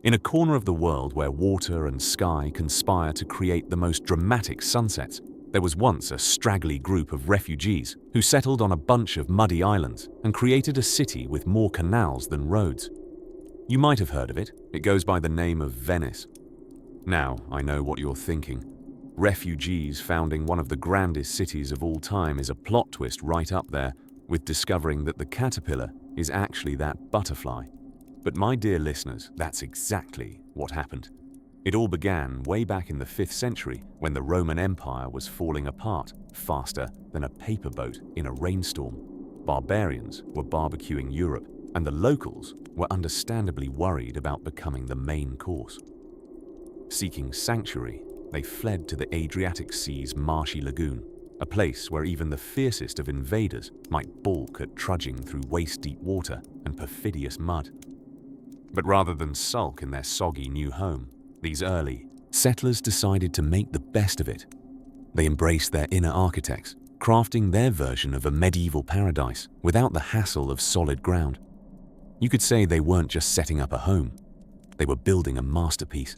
In a corner of the world where water and sky conspire to create the most dramatic sunsets, there was once a straggly group of refugees who settled on a bunch of muddy islands and created a city with more canals than roads. You might have heard of it. It goes by the name of Venice. Now, I know what you're thinking. Refugees founding one of the grandest cities of all time is a plot twist right up there with discovering that the caterpillar is actually that butterfly. But my dear listeners, that's exactly what happened. It all began way back in the 5th century when the Roman Empire was falling apart faster than a paper boat in a rainstorm. Barbarians were barbecuing Europe, and the locals were understandably worried about becoming the main course. Seeking sanctuary, they fled to the Adriatic Sea's marshy lagoon, a place where even the fiercest of invaders might balk at trudging through waist-deep water and perfidious mud. But rather than sulk in their soggy new home, these early settlers decided to make the best of it. They embraced their inner architects, crafting their version of a medieval paradise without the hassle of solid ground. You could say they weren't just setting up a home, they were building a masterpiece.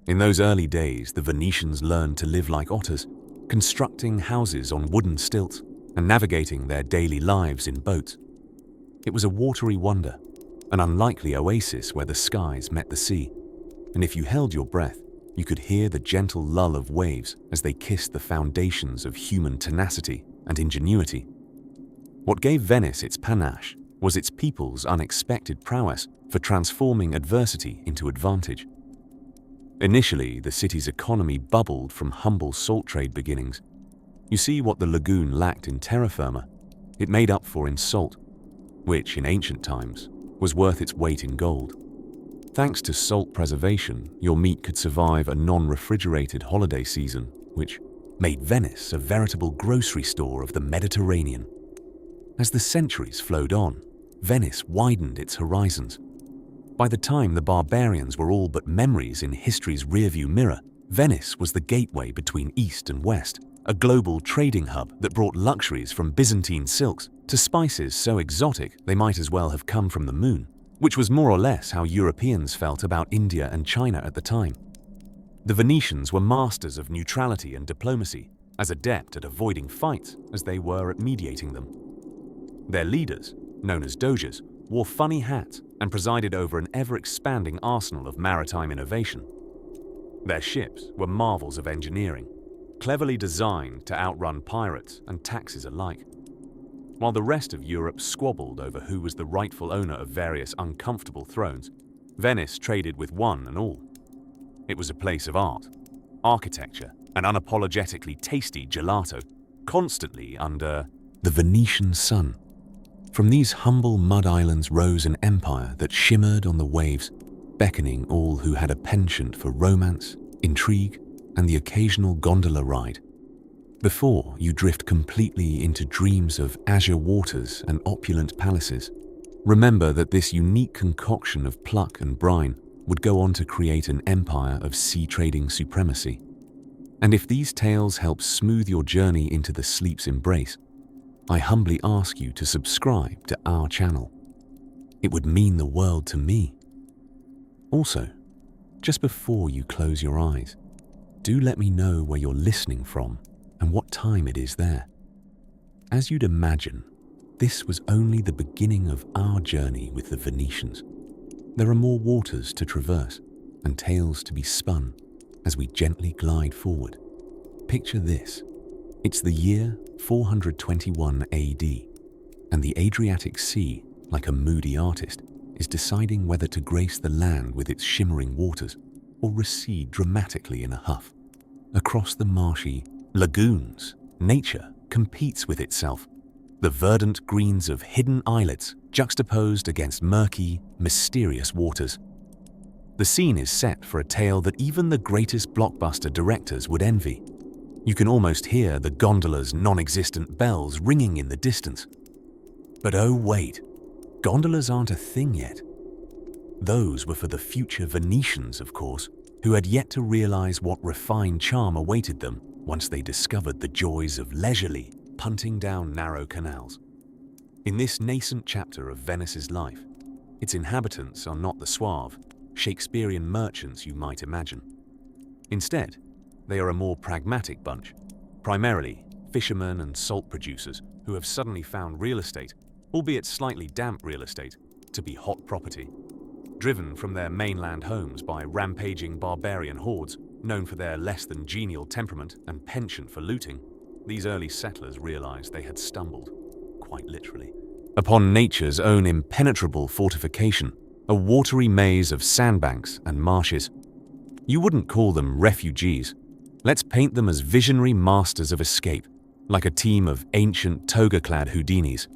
In those early days, the Venetians learned to live like otters, constructing houses on wooden stilts and navigating their daily lives in boats. It was a watery wonder, an unlikely oasis where the skies met the sea, and if you held your breath, you could hear the gentle lull of waves as they kissed the foundations of human tenacity and ingenuity. What gave Venice its panache was its people's unexpected prowess for transforming adversity into advantage. Initially, the city's economy bubbled from humble salt trade beginnings. You see, what the lagoon lacked in terra firma, it made up for in salt, which in ancient times was worth its weight in gold. Thanks to salt preservation, your meat could survive a non-refrigerated holiday season, which made Venice a veritable grocery store of the Mediterranean. As the centuries flowed on, Venice widened its horizons. By the time the barbarians were all but memories in history's rearview mirror, Venice was the gateway between East and West, a global trading hub that brought luxuries from Byzantine silks to spices so exotic they might as well have come from the moon, which was more or less how Europeans felt about India and China at the time. The Venetians were masters of neutrality and diplomacy, as adept at avoiding fights as they were at mediating them. Their leaders, known as doges, wore funny hats and presided over an ever-expanding arsenal of maritime innovation. Their ships were marvels of engineering, cleverly designed to outrun pirates and taxes alike. While the rest of Europe squabbled over who was the rightful owner of various uncomfortable thrones, Venice traded with one and all. It was a place of art, architecture, and unapologetically tasty gelato, constantly under the Venetian sun. From these humble mud islands rose an empire that shimmered on the waves, beckoning all who had a penchant for romance, intrigue, and the occasional gondola ride. Before you drift completely into dreams of azure waters and opulent palaces, remember that this unique concoction of pluck and brine would go on to create an empire of sea trading supremacy. And if these tales help smooth your journey into the sleep's embrace, I humbly ask you to subscribe to our channel. It would mean the world to me. Also, just before you close your eyes, do let me know where you're listening from and what time it is there. As you'd imagine, this was only the beginning of our journey with the Venetians. There are more waters to traverse and tales to be spun as we gently glide forward. Picture this. It's the year 421 AD, and the Adriatic Sea, like a moody artist, is deciding whether to grace the land with its shimmering waters or recede dramatically in a huff. Across the marshy lagoons, nature competes with itself. The verdant greens of hidden islets juxtaposed against murky, mysterious waters. The scene is set for a tale that even the greatest blockbuster directors would envy. You can almost hear the gondola's non-existent bells ringing in the distance. But oh wait, gondolas aren't a thing yet. Those were for the future Venetians, of course, who had yet to realize what refined charm awaited them once they discovered the joys of leisurely punting down narrow canals. In this nascent chapter of Venice's life, its inhabitants are not the suave, Shakespearean merchants you might imagine. Instead, they are a more pragmatic bunch, primarily fishermen and salt producers who have suddenly found real estate, albeit slightly damp real estate, to be hot property. Driven from their mainland homes by rampaging barbarian hordes known for their less than genial temperament and penchant for looting, these early settlers realized they had stumbled, quite literally, upon nature's own impenetrable fortification, a watery maze of sandbanks and marshes. You wouldn't call them refugees. Let's paint them as visionary masters of escape, like a team of ancient toga-clad Houdinis.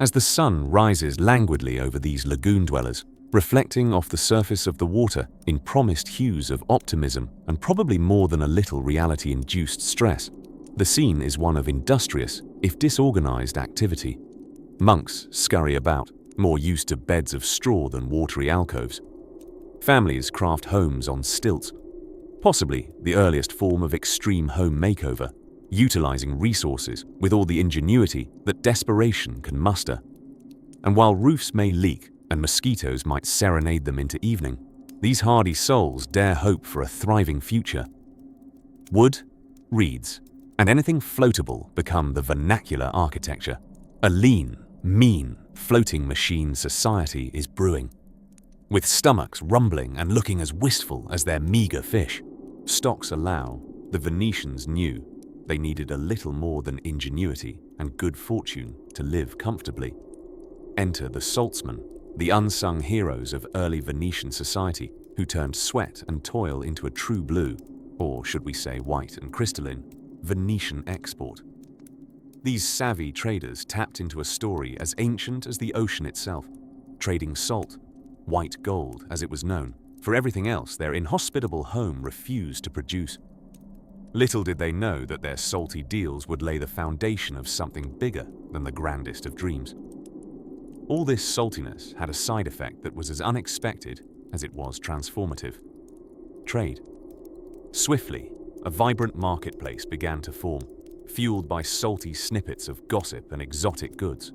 As the sun rises languidly over these lagoon dwellers, reflecting off the surface of the water in promised hues of optimism and probably more than a little reality-induced stress, the scene is one of industrious, if disorganized, activity. Monks scurry about, more used to beds of straw than watery alcoves. Families craft homes on stilts, possibly the earliest form of extreme home makeover, utilizing resources with all the ingenuity that desperation can muster. And while roofs may leak and mosquitoes might serenade them into evening, these hardy souls dare hope for a thriving future. Wood, reeds, and anything floatable become the vernacular architecture. A lean, mean, floating machine society is brewing, with stomachs rumbling and looking as wistful as their meager fish. Stocks allow, the Venetians knew they needed a little more than ingenuity and good fortune to live comfortably. Enter the saltsmen, the unsung heroes of early Venetian society, who turned sweat and toil into a true blue, or should we say white and crystalline, Venetian export. These savvy traders tapped into a story as ancient as the ocean itself, trading salt, white gold as it was known, for everything else their inhospitable home refused to produce. Little did they know that their salty deals would lay the foundation of something bigger than the grandest of dreams. All this saltiness had a side effect that was as unexpected as it was transformative. Trade. Swiftly, a vibrant marketplace began to form, fueled by salty snippets of gossip and exotic goods.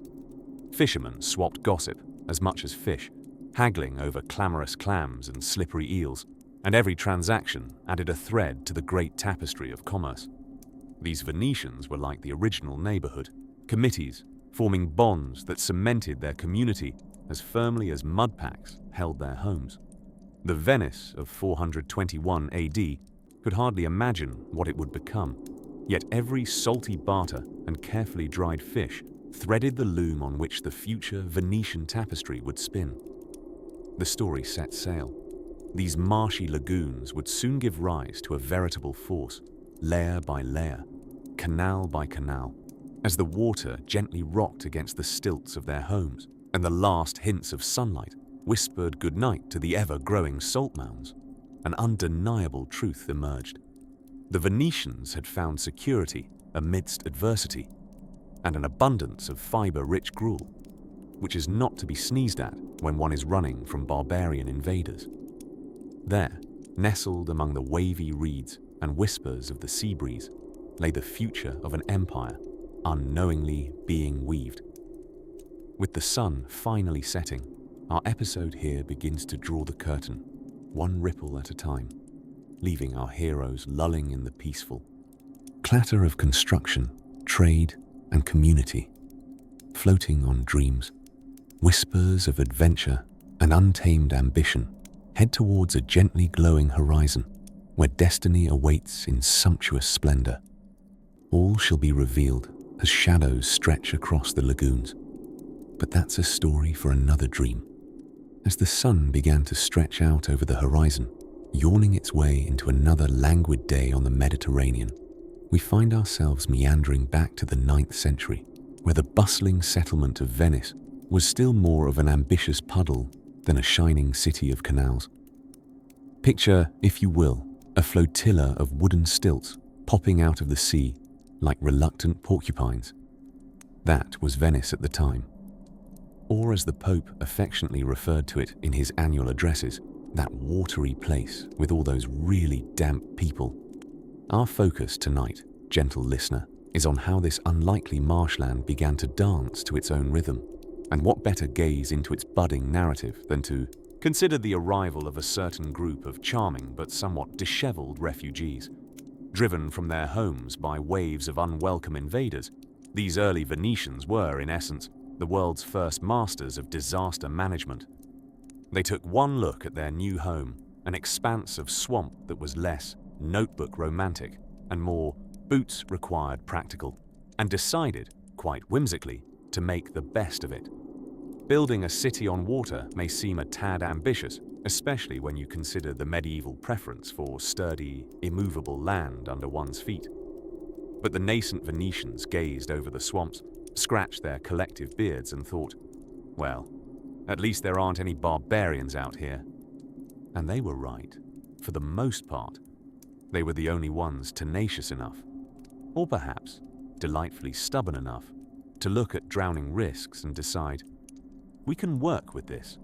Fishermen swapped gossip as much as fish, haggling over clamorous clams and slippery eels, and every transaction added a thread to the great tapestry of commerce. These Venetians were like the original neighborhood, committees forming bonds that cemented their community as firmly as mud packs held their homes. The Venice of 421 AD could hardly imagine what it would become, yet every salty barter and carefully dried fish threaded the loom on which the future Venetian tapestry would spin. The story set sail. These marshy lagoons would soon give rise to a veritable force, layer by layer, canal by canal, as the water gently rocked against the stilts of their homes, and the last hints of sunlight whispered goodnight to the ever-growing salt mounds. An undeniable truth emerged. The Venetians had found security amidst adversity, and an abundance of fiber-rich gruel, which is not to be sneezed at when one is running from barbarian invaders. There, nestled among the wavy reeds and whispers of the sea breeze, lay the future of an empire unknowingly being weaved. With the sun finally setting, our episode here begins to draw the curtain, one ripple at a time, leaving our heroes lulling in the peaceful clatter of construction, trade, and community, floating on dreams, whispers of adventure and untamed ambition. Head towards a gently glowing horizon where destiny awaits in sumptuous splendor. All shall be revealed as shadows stretch across the lagoons. But that's a story for another dream. As the sun began to stretch out over the horizon, yawning its way into another languid day on the Mediterranean, we find ourselves meandering back to the 9th century, where the bustling settlement of Venice was still more of an ambitious puddle than a shining city of canals. Picture, if you will, a flotilla of wooden stilts popping out of the sea like reluctant porcupines. That was Venice at the time. Or as the Pope affectionately referred to it in his annual addresses, that watery place with all those really damp people. Our focus tonight, gentle listener, is on how this unlikely marshland began to dance to its own rhythm, and what better gaze into its budding narrative than to Consider the arrival of a certain group of charming but somewhat disheveled refugees. Driven from their homes by waves of unwelcome invaders, these early Venetians were, in essence, the world's first masters of disaster management. They took one look at their new home, an expanse of swamp that was less notebook romantic and more boots required practical, and decided, quite whimsically, to make the best of it. Building a city on water may seem a tad ambitious, especially when you consider the medieval preference for sturdy, immovable land under one's feet. But the nascent Venetians gazed over the swamps, scratched their collective beards and thought, well, at least there aren't any barbarians out here. And they were right. For the most part, they were the only ones tenacious enough, or perhaps delightfully stubborn enough, to look at drowning risks and decide, we can work with this.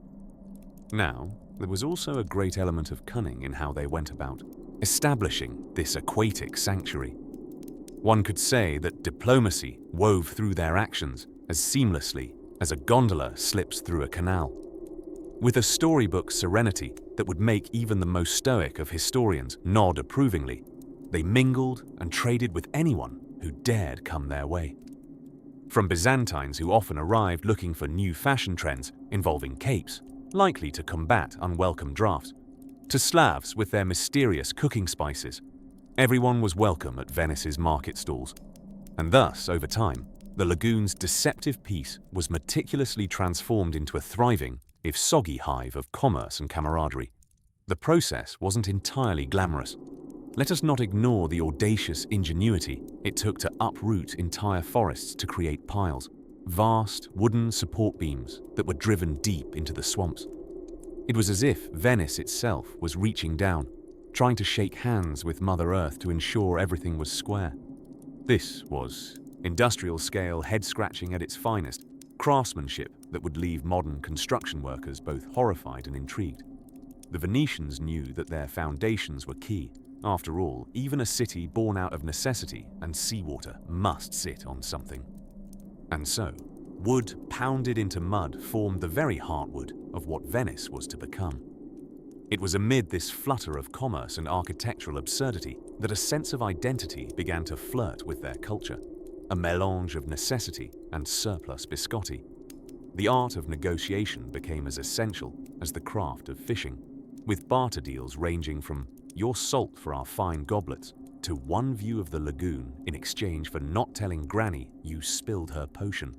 Now, there was also a great element of cunning in how they went about establishing this aquatic sanctuary. One could say that diplomacy wove through their actions as seamlessly as a gondola slips through a canal. With a storybook serenity that would make even the most stoic of historians nod approvingly, they mingled and traded with anyone who dared come their way. From Byzantines who often arrived looking for new fashion trends involving capes, likely to combat unwelcome drafts, to Slavs with their mysterious cooking spices, everyone was welcome at Venice's market stalls. And thus, over time, the lagoon's deceptive peace was meticulously transformed into a thriving, if soggy hive of commerce and camaraderie. The process wasn't entirely glamorous. Let us not ignore the audacious ingenuity it took to uproot entire forests to create piles, vast wooden support beams that were driven deep into the swamps. It was as if Venice itself was reaching down, trying to shake hands with Mother Earth to ensure everything was square. This was industrial-scale head-scratching at its finest, craftsmanship that would leave modern construction workers both horrified and intrigued. The Venetians knew that their foundations were key. After all, even a city born out of necessity and seawater must sit on something. And so, wood pounded into mud formed the very heartwood of what Venice was to become. It was amid this flutter of commerce and architectural absurdity that a sense of identity began to flirt with their culture, a mélange of necessity and surplus biscotti. The art of negotiation became as essential as the craft of fishing, with barter deals ranging from your salt for our fine goblets to one view of the lagoon in exchange for not telling Granny you spilled her potion.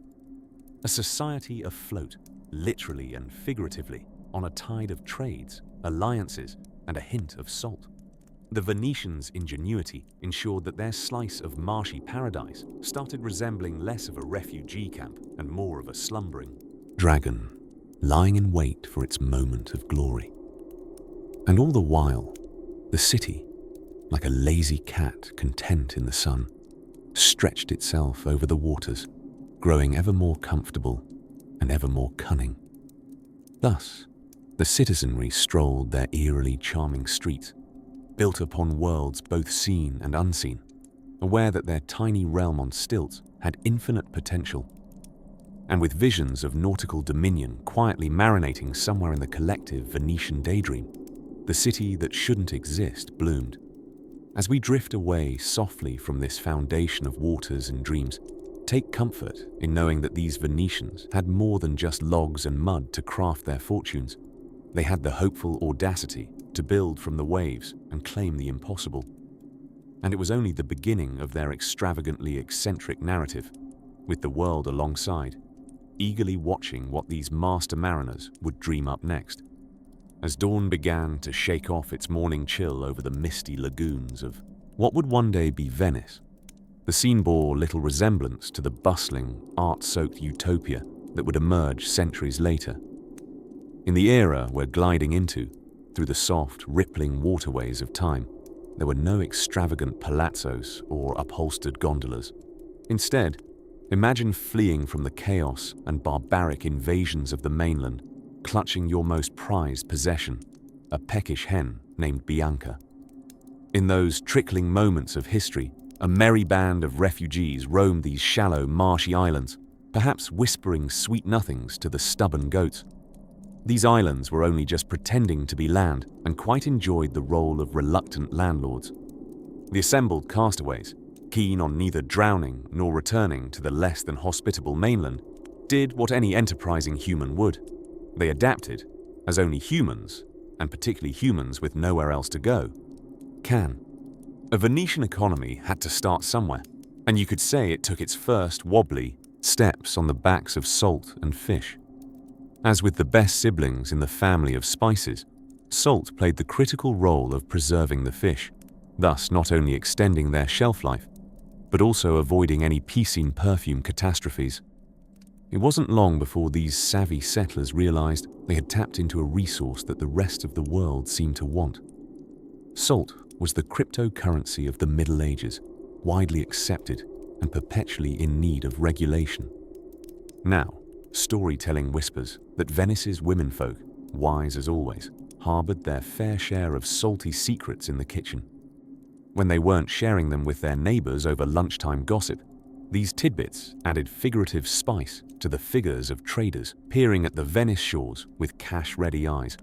A society afloat, literally and figuratively, on a tide of trades, alliances, and a hint of salt. The Venetians' ingenuity ensured that their slice of marshy paradise started resembling less of a refugee camp and more of a slumbering dragon, lying in wait for its moment of glory. And all the while, the city, like a lazy cat content in the sun, stretched itself over the waters, growing ever more comfortable and ever more cunning. Thus, the citizenry strolled their eerily charming streets, built upon worlds both seen and unseen, aware that their tiny realm on stilts had infinite potential, and with visions of nautical dominion quietly marinating somewhere in the collective Venetian daydream, the city that shouldn't exist bloomed. As we drift away softly from this foundation of waters and dreams, take comfort in knowing that these Venetians had more than just logs and mud to craft their fortunes. They had the hopeful audacity to build from the waves and claim the impossible. And it was only the beginning of their extravagantly eccentric narrative, with the world alongside, eagerly watching what these master mariners would dream up next. As dawn began to shake off its morning chill over the misty lagoons of what would one day be Venice, the scene bore little resemblance to the bustling, art-soaked utopia that would emerge centuries later. In the era we're gliding into, through the soft, rippling waterways of time, there were no extravagant palazzos or upholstered gondolas. Instead, imagine fleeing from the chaos and barbaric invasions of the mainland, clutching your most prized possession, a peckish hen named Bianca. In those trickling moments of history, a merry band of refugees roamed these shallow, marshy islands, perhaps whispering sweet nothings to the stubborn goats. These islands were only just pretending to be land and quite enjoyed the role of reluctant landlords. The assembled castaways, keen on neither drowning nor returning to the less than hospitable mainland, did what any enterprising human would. They adapted, as only humans, and particularly humans with nowhere else to go, can. A Venetian economy had to start somewhere, and you could say it took its first wobbly steps on the backs of salt and fish. As with the best siblings in the family of spices, salt played the critical role of preserving the fish, thus not only extending their shelf life, but also avoiding any piscine perfume catastrophes. It wasn't long before these savvy settlers realized they had tapped into a resource that the rest of the world seemed to want. Salt was the cryptocurrency of the Middle Ages, widely accepted and perpetually in need of regulation. Now, storytelling whispers that Venice's womenfolk, wise as always, harbored their fair share of salty secrets in the kitchen. When they weren't sharing them with their neighbors over lunchtime gossip, these tidbits added figurative spice to the figures of traders peering at the Venice shores with cash-ready eyes.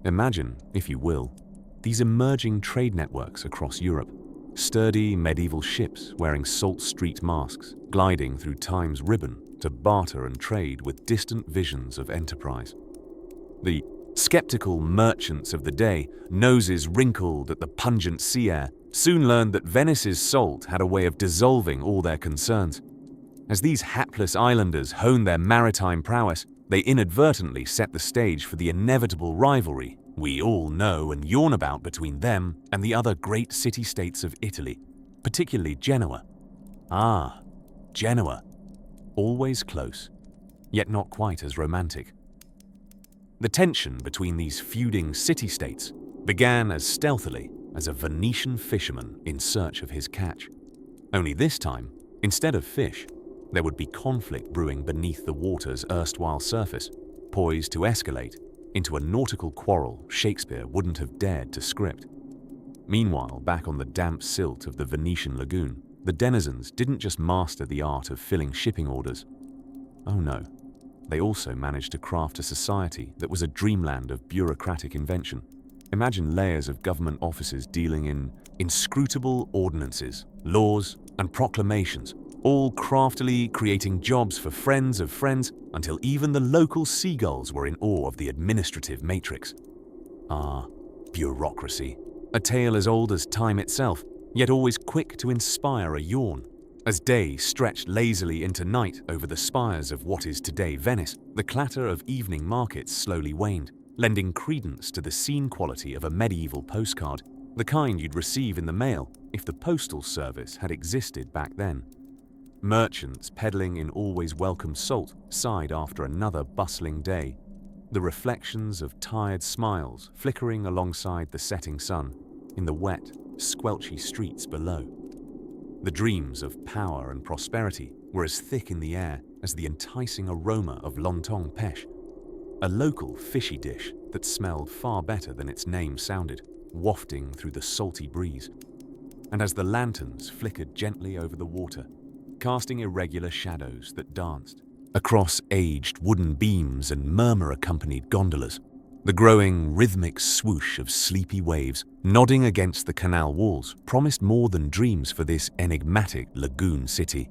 Imagine, if you will, these emerging trade networks across Europe, sturdy medieval ships wearing Salt Street masks, gliding through time's ribbon to barter and trade with distant visions of enterprise. The skeptical merchants of the day, noses wrinkled at the pungent sea air, soon learned that Venice's salt had a way of dissolving all their concerns. As these hapless islanders honed their maritime prowess, they inadvertently set the stage for the inevitable rivalry we all know and yawn about between them and the other great city-states of Italy, particularly Genoa. Ah, Genoa. Always close, yet not quite as romantic. The tension between these feuding city-states began as stealthily as a Venetian fisherman in search of his catch. Only this time, instead of fish, there would be conflict brewing beneath the water's erstwhile surface, poised to escalate into a nautical quarrel Shakespeare wouldn't have dared to script. Meanwhile, back on the damp silt of the Venetian lagoon, the denizens didn't just master the art of filling shipping orders. Oh no, they also managed to craft a society that was a dreamland of bureaucratic invention. Imagine layers of government offices dealing in inscrutable ordinances, laws, and proclamations, all craftily creating jobs for friends of friends until even the local seagulls were in awe of the administrative matrix. Ah, bureaucracy, a tale as old as time itself, yet always quick to inspire a yawn. As day stretched lazily into night over the spires of what is today Venice, the clatter of evening markets slowly waned, lending credence to the scene quality of a medieval postcard, the kind you'd receive in the mail if the postal service had existed back then. Merchants peddling in always welcome salt sighed after another bustling day, the reflections of tired smiles flickering alongside the setting sun in the wet, squelchy streets below. The dreams of power and prosperity were as thick in the air as the enticing aroma of lontong pêche, a local fishy dish that smelled far better than its name sounded, wafting through the salty breeze. And as the lanterns flickered gently over the water, casting irregular shadows that danced across aged wooden beams and murmur-accompanied gondolas, the growing rhythmic swoosh of sleepy waves nodding against the canal walls promised more than dreams for this enigmatic lagoon city.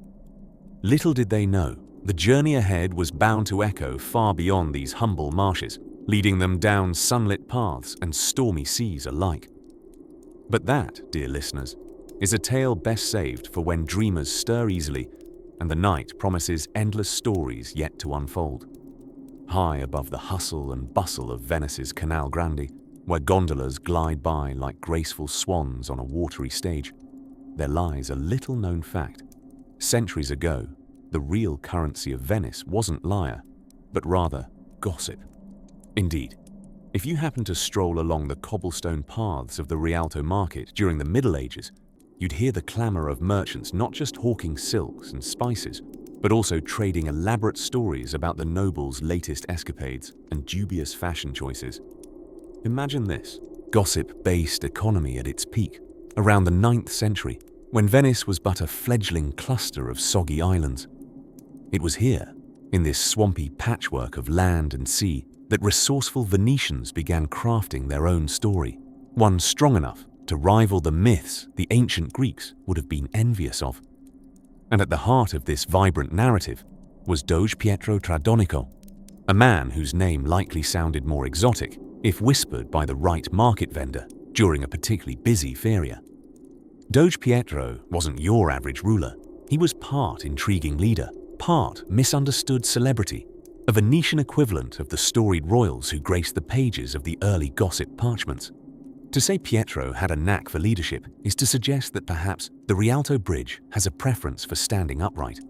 Little did they know, the journey ahead was bound to echo far beyond these humble marshes, leading them down sunlit paths and stormy seas alike. But that, dear listeners, is a tale best saved for when dreamers stir easily and the night promises endless stories yet to unfold. High above the hustle and bustle of Venice's Canal Grande, where gondolas glide by like graceful swans on a watery stage, there lies a little-known fact. Centuries ago, the real currency of Venice wasn't lyre, but rather gossip. Indeed, if you happen to stroll along the cobblestone paths of the Rialto market during the Middle Ages, you'd hear the clamor of merchants not just hawking silks and spices, but also trading elaborate stories about the nobles' latest escapades and dubious fashion choices. Imagine this gossip-based economy at its peak, around the 9th century, when Venice was but a fledgling cluster of soggy islands. It was here, in this swampy patchwork of land and sea, that resourceful Venetians began crafting their own story, one strong enough to rival the myths the ancient Greeks would have been envious of. And at the heart of this vibrant narrative was Doge Pietro Tradonico, a man whose name likely sounded more exotic if whispered by the right market vendor during a particularly busy feria. Doge Pietro wasn't your average ruler. He was part intriguing leader, part misunderstood celebrity, a Venetian equivalent of the storied royals who graced the pages of the early gossip parchments. To say Pietro had a knack for leadership is to suggest that perhaps the Rialto Bridge has a preference for standing upright.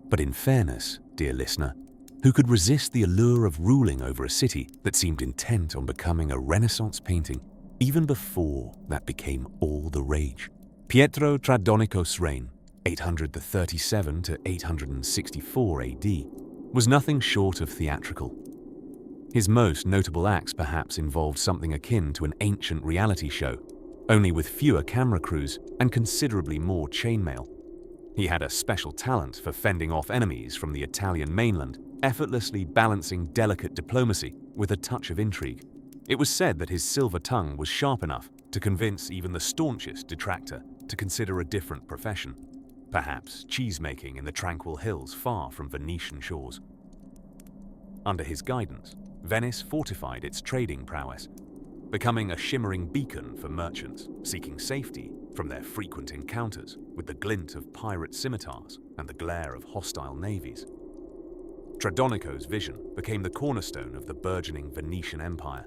But in fairness, dear listener, who could resist the allure of ruling over a city that seemed intent on becoming a Renaissance painting, even before that became all the rage? Pietro Tradonico's reign, 837 to 864 AD, was nothing short of theatrical. His most notable acts perhaps involved something akin to an ancient reality show, only with fewer camera crews and considerably more chainmail. He had a special talent for fending off enemies from the Italian mainland, effortlessly balancing delicate diplomacy with a touch of intrigue. It was said that his silver tongue was sharp enough to convince even the staunchest detractor to consider a different profession, perhaps cheesemaking in the tranquil hills far from Venetian shores. Under his guidance, Venice fortified its trading prowess, becoming a shimmering beacon for merchants seeking safety from their frequent encounters with the glint of pirate scimitars and the glare of hostile navies. Tradonico's vision became the cornerstone of the burgeoning Venetian Empire.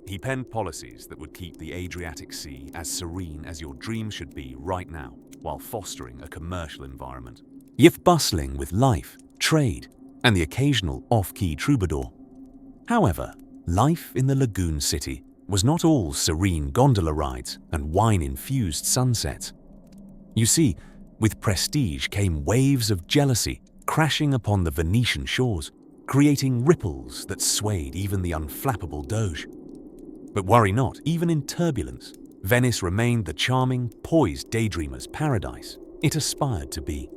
He penned policies that would keep the Adriatic Sea as serene as your dreams should be right now, while fostering a commercial environment, yet bustling with life, trade, and the occasional off-key troubadour. However, life in the lagoon city was not all serene gondola rides and wine-infused sunsets. You see, with prestige came waves of jealousy crashing upon the Venetian shores, creating ripples that swayed even the unflappable Doge. But worry not, even in turbulence, Venice remained the charming, poised daydreamer's paradise it aspired to be.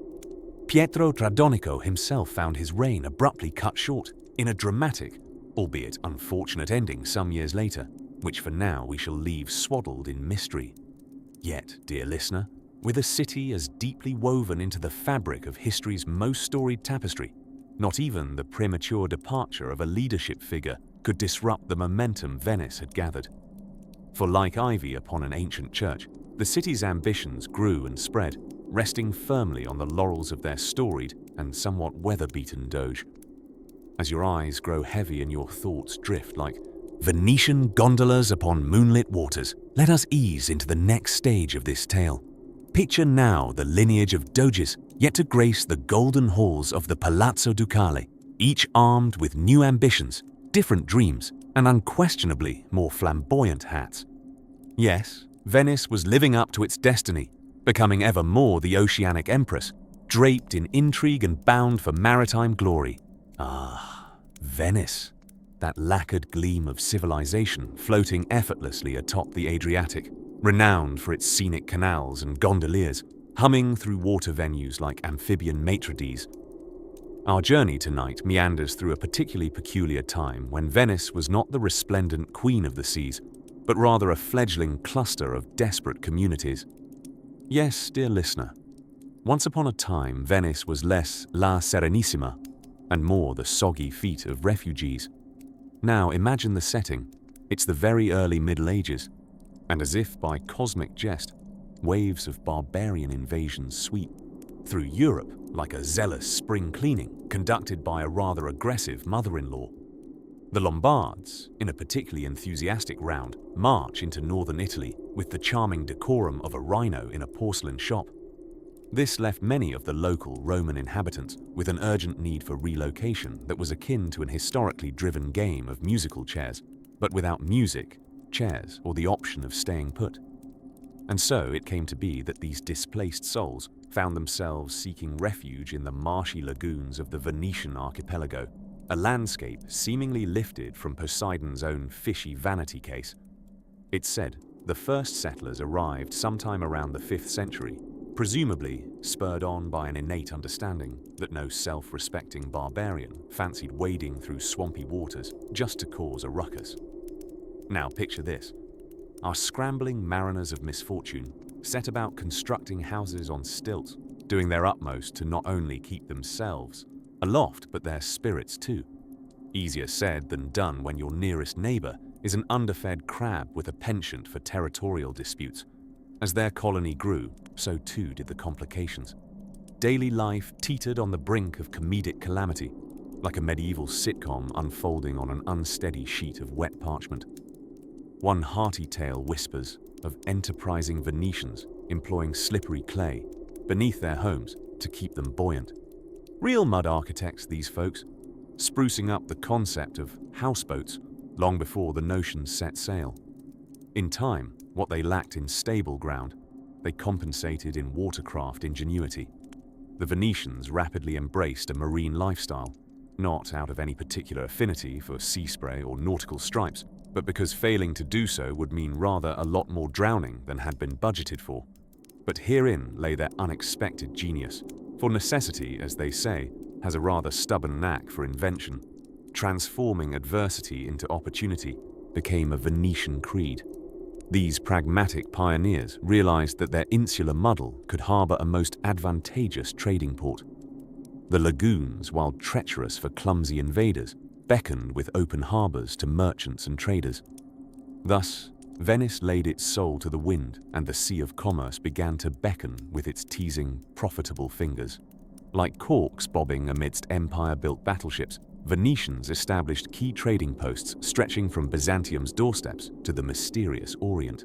Pietro Tradonico himself found his reign abruptly cut short in a dramatic, albeit unfortunate ending some years later, which for now we shall leave swaddled in mystery. Yet, dear listener, with a city as deeply woven into the fabric of history's most storied tapestry, not even the premature departure of a leadership figure could disrupt the momentum Venice had gathered. For like ivy upon an ancient church, the city's ambitions grew and spread, resting firmly on the laurels of their storied and somewhat weather-beaten Doge. As your eyes grow heavy and your thoughts drift like Venetian gondolas upon moonlit waters, let us ease into the next stage of this tale. Picture now the lineage of Doges yet to grace the golden halls of the Palazzo Ducale, each armed with new ambitions, different dreams, and unquestionably more flamboyant hats. Yes, Venice was living up to its destiny, becoming ever more the oceanic empress, draped in intrigue and bound for maritime glory. Ah, Venice, that lacquered gleam of civilization floating effortlessly atop the Adriatic, renowned for its scenic canals and gondoliers, humming through water venues like amphibian maitre d's. Our journey tonight meanders through a particularly peculiar time when Venice was not the resplendent queen of the seas, but rather a fledgling cluster of desperate communities. Yes, dear listener, once upon a time Venice was less La Serenissima and more the soggy feet of refugees. Now imagine the setting. It's the very early Middle Ages, and as if by cosmic jest, waves of barbarian invasions sweep through Europe like a zealous spring cleaning conducted by a rather aggressive mother-in-law. The Lombards, in a particularly enthusiastic round, march into northern Italy with the charming decorum of a rhino in a porcelain shop. This left many of the local Roman inhabitants with an urgent need for relocation that was akin to an historically driven game of musical chairs, but without music, chairs, or the option of staying put. And so it came to be that these displaced souls found themselves seeking refuge in the marshy lagoons of the Venetian archipelago, a landscape seemingly lifted from Poseidon's own fishy vanity case. It's said the first settlers arrived sometime around the 5th century, presumably spurred on by an innate understanding that no self-respecting barbarian fancied wading through swampy waters just to cause a ruckus. Now picture this. Our scrambling mariners of misfortune set about constructing houses on stilts, doing their utmost to not only keep themselves aloft but their spirits too. Easier said than done when your nearest neighbor is an underfed crab with a penchant for territorial disputes. As their colony grew, so too did the complications. Daily life teetered on the brink of comedic calamity, like a medieval sitcom unfolding on an unsteady sheet of wet parchment. One hearty tale whispers of enterprising Venetians employing slippery clay beneath their homes to keep them buoyant. Real mud architects, these folks, sprucing up the concept of houseboats long before the notion set sail. In time, what they lacked in stable ground, they compensated in watercraft ingenuity. The Venetians rapidly embraced a marine lifestyle, not out of any particular affinity for sea spray or nautical stripes, but because failing to do so would mean rather a lot more drowning than had been budgeted for. But herein lay their unexpected genius, for necessity, as they say, has a rather stubborn knack for invention. Transforming adversity into opportunity became a Venetian creed. These pragmatic pioneers realized that their insular muddle could harbor a most advantageous trading port. The lagoons, while treacherous for clumsy invaders, beckoned with open harbors to merchants and traders. Thus, Venice laid its soul to the wind, and the sea of commerce began to beckon with its teasing, profitable fingers. Like corks bobbing amidst empire-built battleships, Venetians established key trading posts stretching from Byzantium's doorsteps to the mysterious Orient.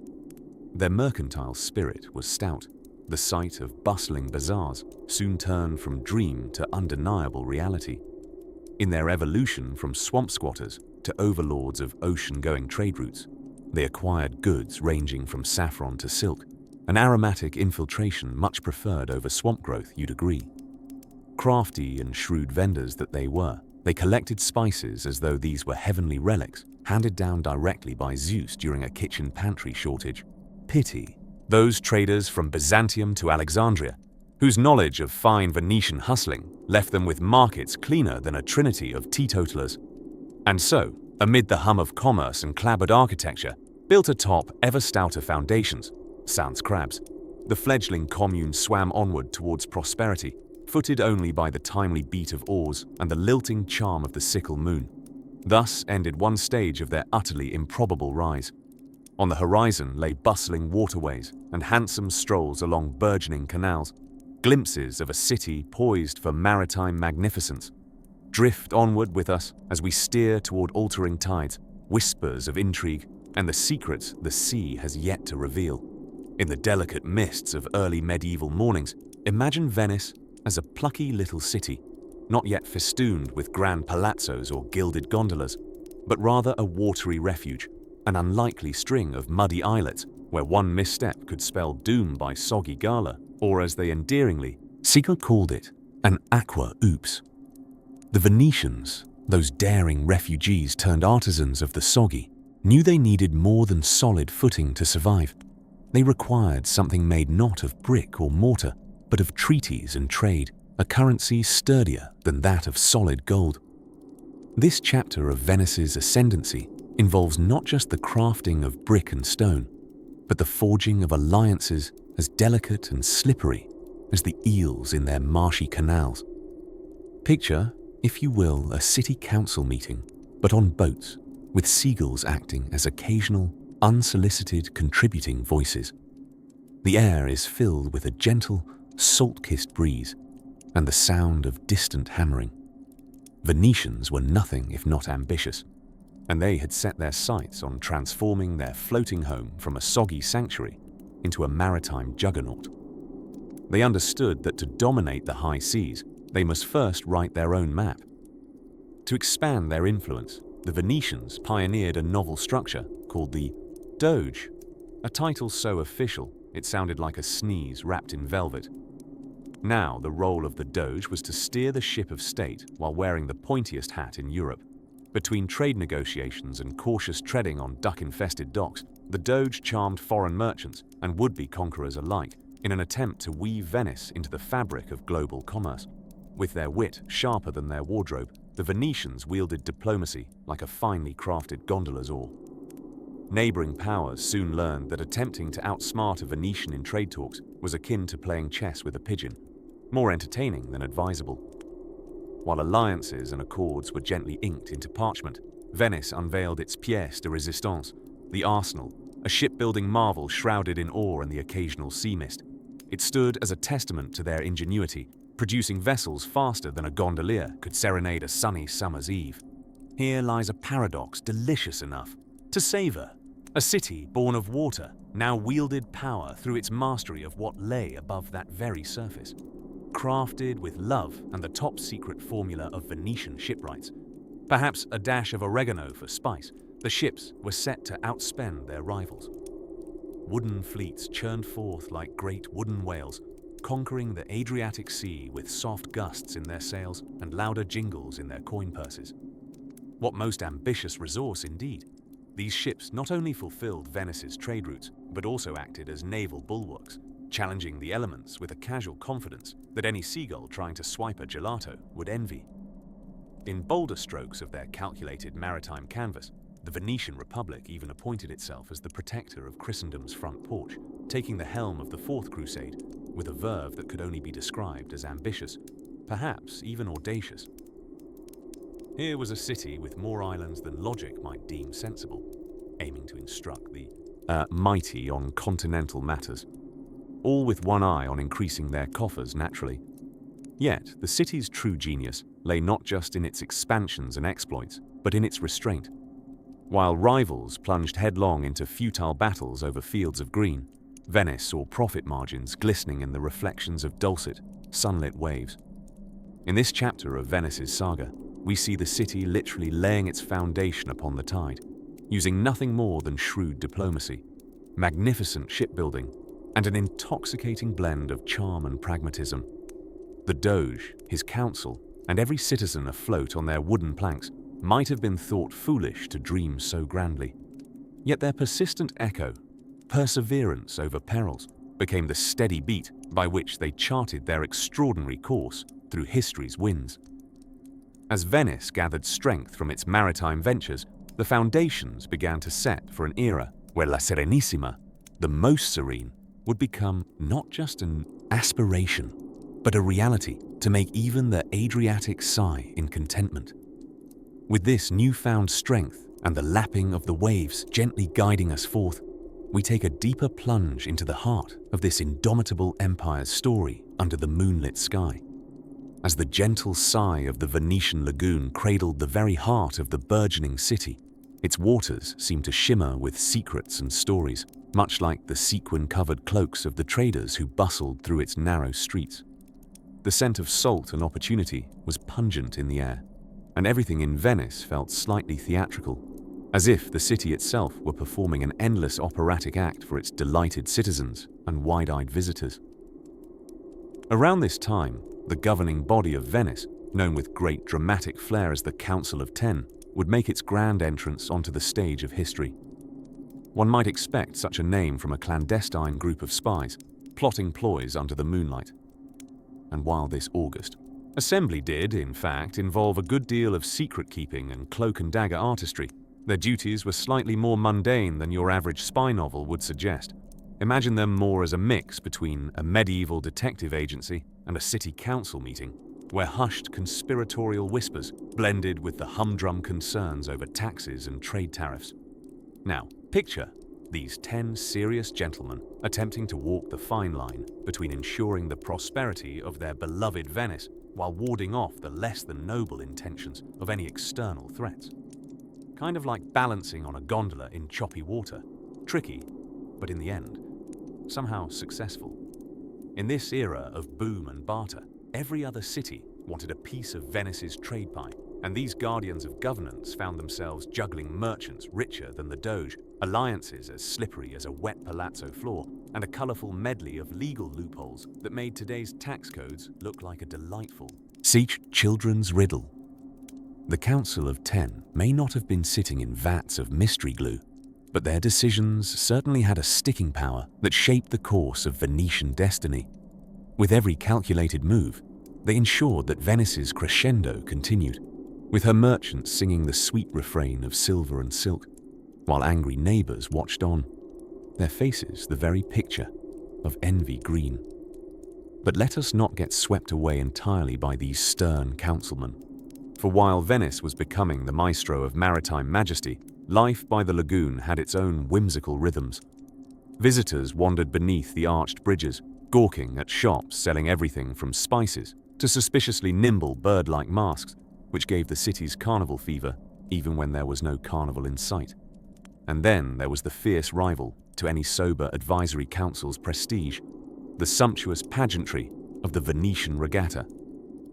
Their mercantile spirit was stout. The sight of bustling bazaars soon turned from dream to undeniable reality. In their evolution from swamp squatters to overlords of ocean-going trade routes, they acquired goods ranging from saffron to silk, an aromatic infiltration much preferred over swamp growth, you'd agree. Crafty and shrewd vendors that they were, they collected spices as though these were heavenly relics handed down directly by Zeus during a kitchen pantry shortage. Pity those traders from Byzantium to Alexandria, whose knowledge of fine Venetian hustling left them with markets cleaner than a trinity of teetotalers. And so, amid the hum of commerce and clabbered architecture, built atop ever stouter foundations, sans crabs, the fledgling commune swam onward towards prosperity, footed only by the timely beat of oars and the lilting charm of the sickle moon. Thus ended one stage of their utterly improbable rise. On the horizon lay bustling waterways and handsome strolls along burgeoning canals, glimpses of a city poised for maritime magnificence. Drift onward with us as we steer toward altering tides, whispers of intrigue, and the secrets the sea has yet to reveal. In the delicate mists of early medieval mornings, imagine Venice as a plucky little city, not yet festooned with grand palazzos or gilded gondolas, but rather a watery refuge, an unlikely string of muddy islets where one misstep could spell doom by soggy gala, or as they endearingly, Seeker called it, an aqua oops. The Venetians, those daring refugees turned artisans of the soggy, knew they needed more than solid footing to survive. They required something made not of brick or mortar, but of treaties and trade, a currency sturdier than that of solid gold. This chapter of Venice's ascendancy involves not just the crafting of brick and stone, but the forging of alliances as delicate and slippery as the eels in their marshy canals. Picture, if you will, a city council meeting, but on boats, with seagulls acting as occasional, unsolicited contributing voices. The air is filled with a gentle, salt-kissed breeze and the sound of distant hammering. Venetians were nothing if not ambitious, and they had set their sights on transforming their floating home from a soggy sanctuary into a maritime juggernaut. They understood that to dominate the high seas, they must first write their own map. To expand their influence, the Venetians pioneered a novel structure called the Doge, a title so official it sounded like a sneeze wrapped in velvet. Now, the role of the Doge was to steer the ship of state while wearing the pointiest hat in Europe. Between trade negotiations and cautious treading on duck-infested docks, the Doge charmed foreign merchants and would-be conquerors alike in an attempt to weave Venice into the fabric of global commerce. With their wit sharper than their wardrobe, the Venetians wielded diplomacy like a finely crafted gondola's oar. Neighboring powers soon learned that attempting to outsmart a Venetian in trade talks was akin to playing chess with a pigeon, more entertaining than advisable. While alliances and accords were gently inked into parchment, Venice unveiled its pièce de résistance, the arsenal, a shipbuilding marvel shrouded in awe and the occasional sea mist. It stood as a testament to their ingenuity, producing vessels faster than a gondolier could serenade a sunny summer's eve. Here lies a paradox delicious enough to savor. A city born of water now wielded power through its mastery of what lay above that very surface. Crafted with love and the top-secret formula of Venetian shipwrights, perhaps a dash of oregano for spice, the ships were set to outspend their rivals. Wooden fleets churned forth like great wooden whales, conquering the Adriatic Sea with soft gusts in their sails and louder jingles in their coin purses. What most ambitious resource indeed! These ships not only fulfilled Venice's trade routes, but also acted as naval bulwarks, challenging the elements with a casual confidence that any seagull trying to swipe a gelato would envy. In bolder strokes of their calculated maritime canvas, the Venetian Republic even appointed itself as the protector of Christendom's front porch, taking the helm of the Fourth Crusade with a verve that could only be described as ambitious, perhaps even audacious. Here was a city with more islands than logic might deem sensible, aiming to instruct the mighty on continental matters, all with one eye on increasing their coffers naturally. Yet, the city's true genius lay not just in its expansions and exploits, but in its restraint. While rivals plunged headlong into futile battles over fields of green, Venice saw profit margins glistening in the reflections of dulcet, sunlit waves. In this chapter of Venice's saga, we see the city literally laying its foundation upon the tide, using nothing more than shrewd diplomacy, magnificent shipbuilding, and an intoxicating blend of charm and pragmatism. The Doge, his council, and every citizen afloat on their wooden planks might have been thought foolish to dream so grandly. Yet their persistent echo, perseverance over perils, became the steady beat by which they charted their extraordinary course through history's winds. As Venice gathered strength from its maritime ventures, the foundations began to set for an era where La Serenissima, the most serene, would become not just an aspiration, but a reality to make even the Adriatic sigh in contentment. With this newfound strength and the lapping of the waves gently guiding us forth, we take a deeper plunge into the heart of this indomitable empire's story under the moonlit sky. As the gentle sigh of the Venetian lagoon cradled the very heart of the burgeoning city, its waters seemed to shimmer with secrets and stories, much like the sequin-covered cloaks of the traders who bustled through its narrow streets. The scent of salt and opportunity was pungent in the air, and everything in Venice felt slightly theatrical, as if the city itself were performing an endless operatic act for its delighted citizens and wide-eyed visitors. Around this time, the governing body of Venice, known with great dramatic flair as the Council of Ten, would make its grand entrance onto the stage of history. One might expect such a name from a clandestine group of spies, plotting ploys under the moonlight. And while this august assembly did, in fact, involve a good deal of secret-keeping and cloak-and-dagger artistry, their duties were slightly more mundane than your average spy novel would suggest. Imagine them more as a mix between a medieval detective agency and a city council meeting, where hushed conspiratorial whispers blended with the humdrum concerns over taxes and trade tariffs. Now, picture these 10 serious gentlemen attempting to walk the fine line between ensuring the prosperity of their beloved Venice while warding off the less than noble intentions of any external threats. Kind of like balancing on a gondola in choppy water. Tricky, but in the end, somehow successful. In this era of boom and barter, every other city wanted a piece of Venice's trade pie, and these guardians of governance found themselves juggling merchants richer than the Doge, alliances as slippery as a wet palazzo floor, and a colourful medley of legal loopholes that made today's tax codes look like a delightful children's riddle. The Council of Ten may not have been sitting in vats of mystery glue, But their decisions certainly had a sticking power that shaped the course of Venetian destiny. With every calculated move, they ensured that Venice's crescendo continued, with her merchants singing the sweet refrain of silver and silk, while angry neighbors watched on, their faces the very picture of envy green. But let us not get swept away entirely by these stern councilmen. For while Venice was becoming the maestro of maritime majesty, life by the lagoon had its own whimsical rhythms. Visitors wandered beneath the arched bridges, gawking at shops selling everything from spices to suspiciously nimble bird-like masks, which gave the city's carnival fever even when there was no carnival in sight. And then there was the fierce rival to any sober advisory council's prestige, the sumptuous pageantry of the Venetian regatta.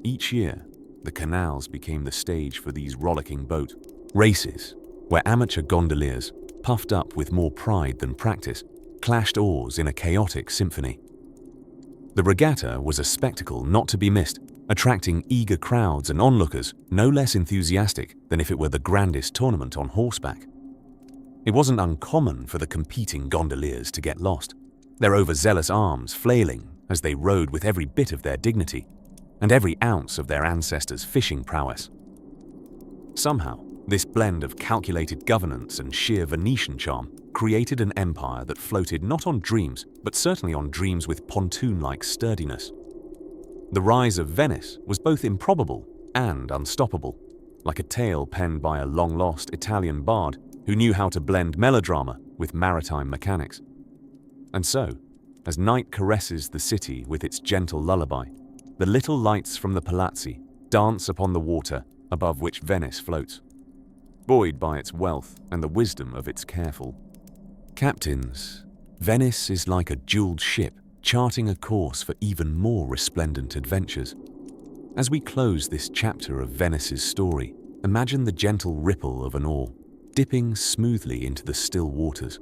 Each year, the canals became the stage for these rollicking boat races, where amateur gondoliers, puffed up with more pride than practice, clashed oars in a chaotic symphony. The regatta was a spectacle not to be missed, attracting eager crowds and onlookers no less enthusiastic than if it were the grandest tournament on horseback. It wasn't uncommon for the competing gondoliers to get lost, their overzealous arms flailing as they rowed with every bit of their dignity and every ounce of their ancestors' fishing prowess. Somehow, this blend of calculated governance and sheer Venetian charm created an empire that floated not on dreams, but certainly on dreams with pontoon-like sturdiness. The rise of Venice was both improbable and unstoppable, like a tale penned by a long-lost Italian bard who knew how to blend melodrama with maritime mechanics. And so, as night caresses the city with its gentle lullaby, the little lights from the palazzi dance upon the water above which Venice floats, buoyed by its wealth and the wisdom of its careful captains. Venice is like a jeweled ship charting a course for even more resplendent adventures. As we close this chapter of Venice's story, imagine the gentle ripple of an oar, dipping smoothly into the still waters,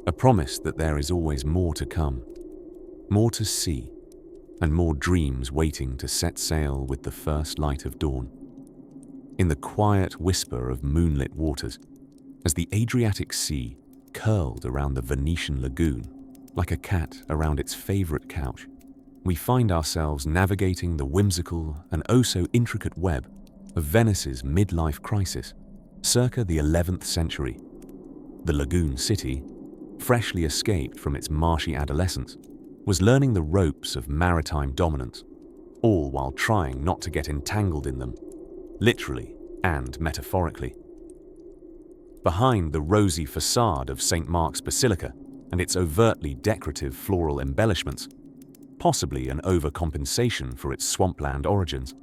a promise that there is always more to come, more to see, and more dreams waiting to set sail with the first light of dawn. In the quiet whisper of moonlit waters, as the Adriatic Sea curled around the Venetian lagoon, like a cat around its favorite couch, we find ourselves navigating the whimsical and oh-so-intricate web of Venice's midlife crisis, circa the 11th century. The lagoon city, freshly escaped from its marshy adolescence, was learning the ropes of maritime dominance, all while trying not to get entangled in them, literally and metaphorically. Behind the rosy facade of St. Mark's Basilica and its overtly decorative floral embellishments, possibly an overcompensation for its swampland origins,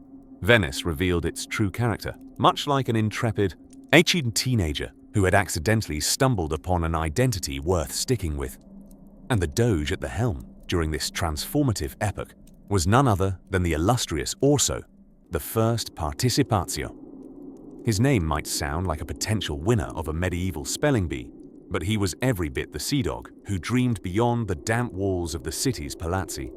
Venice revealed its true character, much like an intrepid, ancient teenager who had accidentally stumbled upon an identity worth sticking with. And the Doge at the helm during this transformative epoch was none other than the illustrious Orso, the first Participatio. His name might sound like a potential winner of a medieval spelling bee, but he was every bit the sea dog who dreamed beyond the damp walls of the city's palazzi.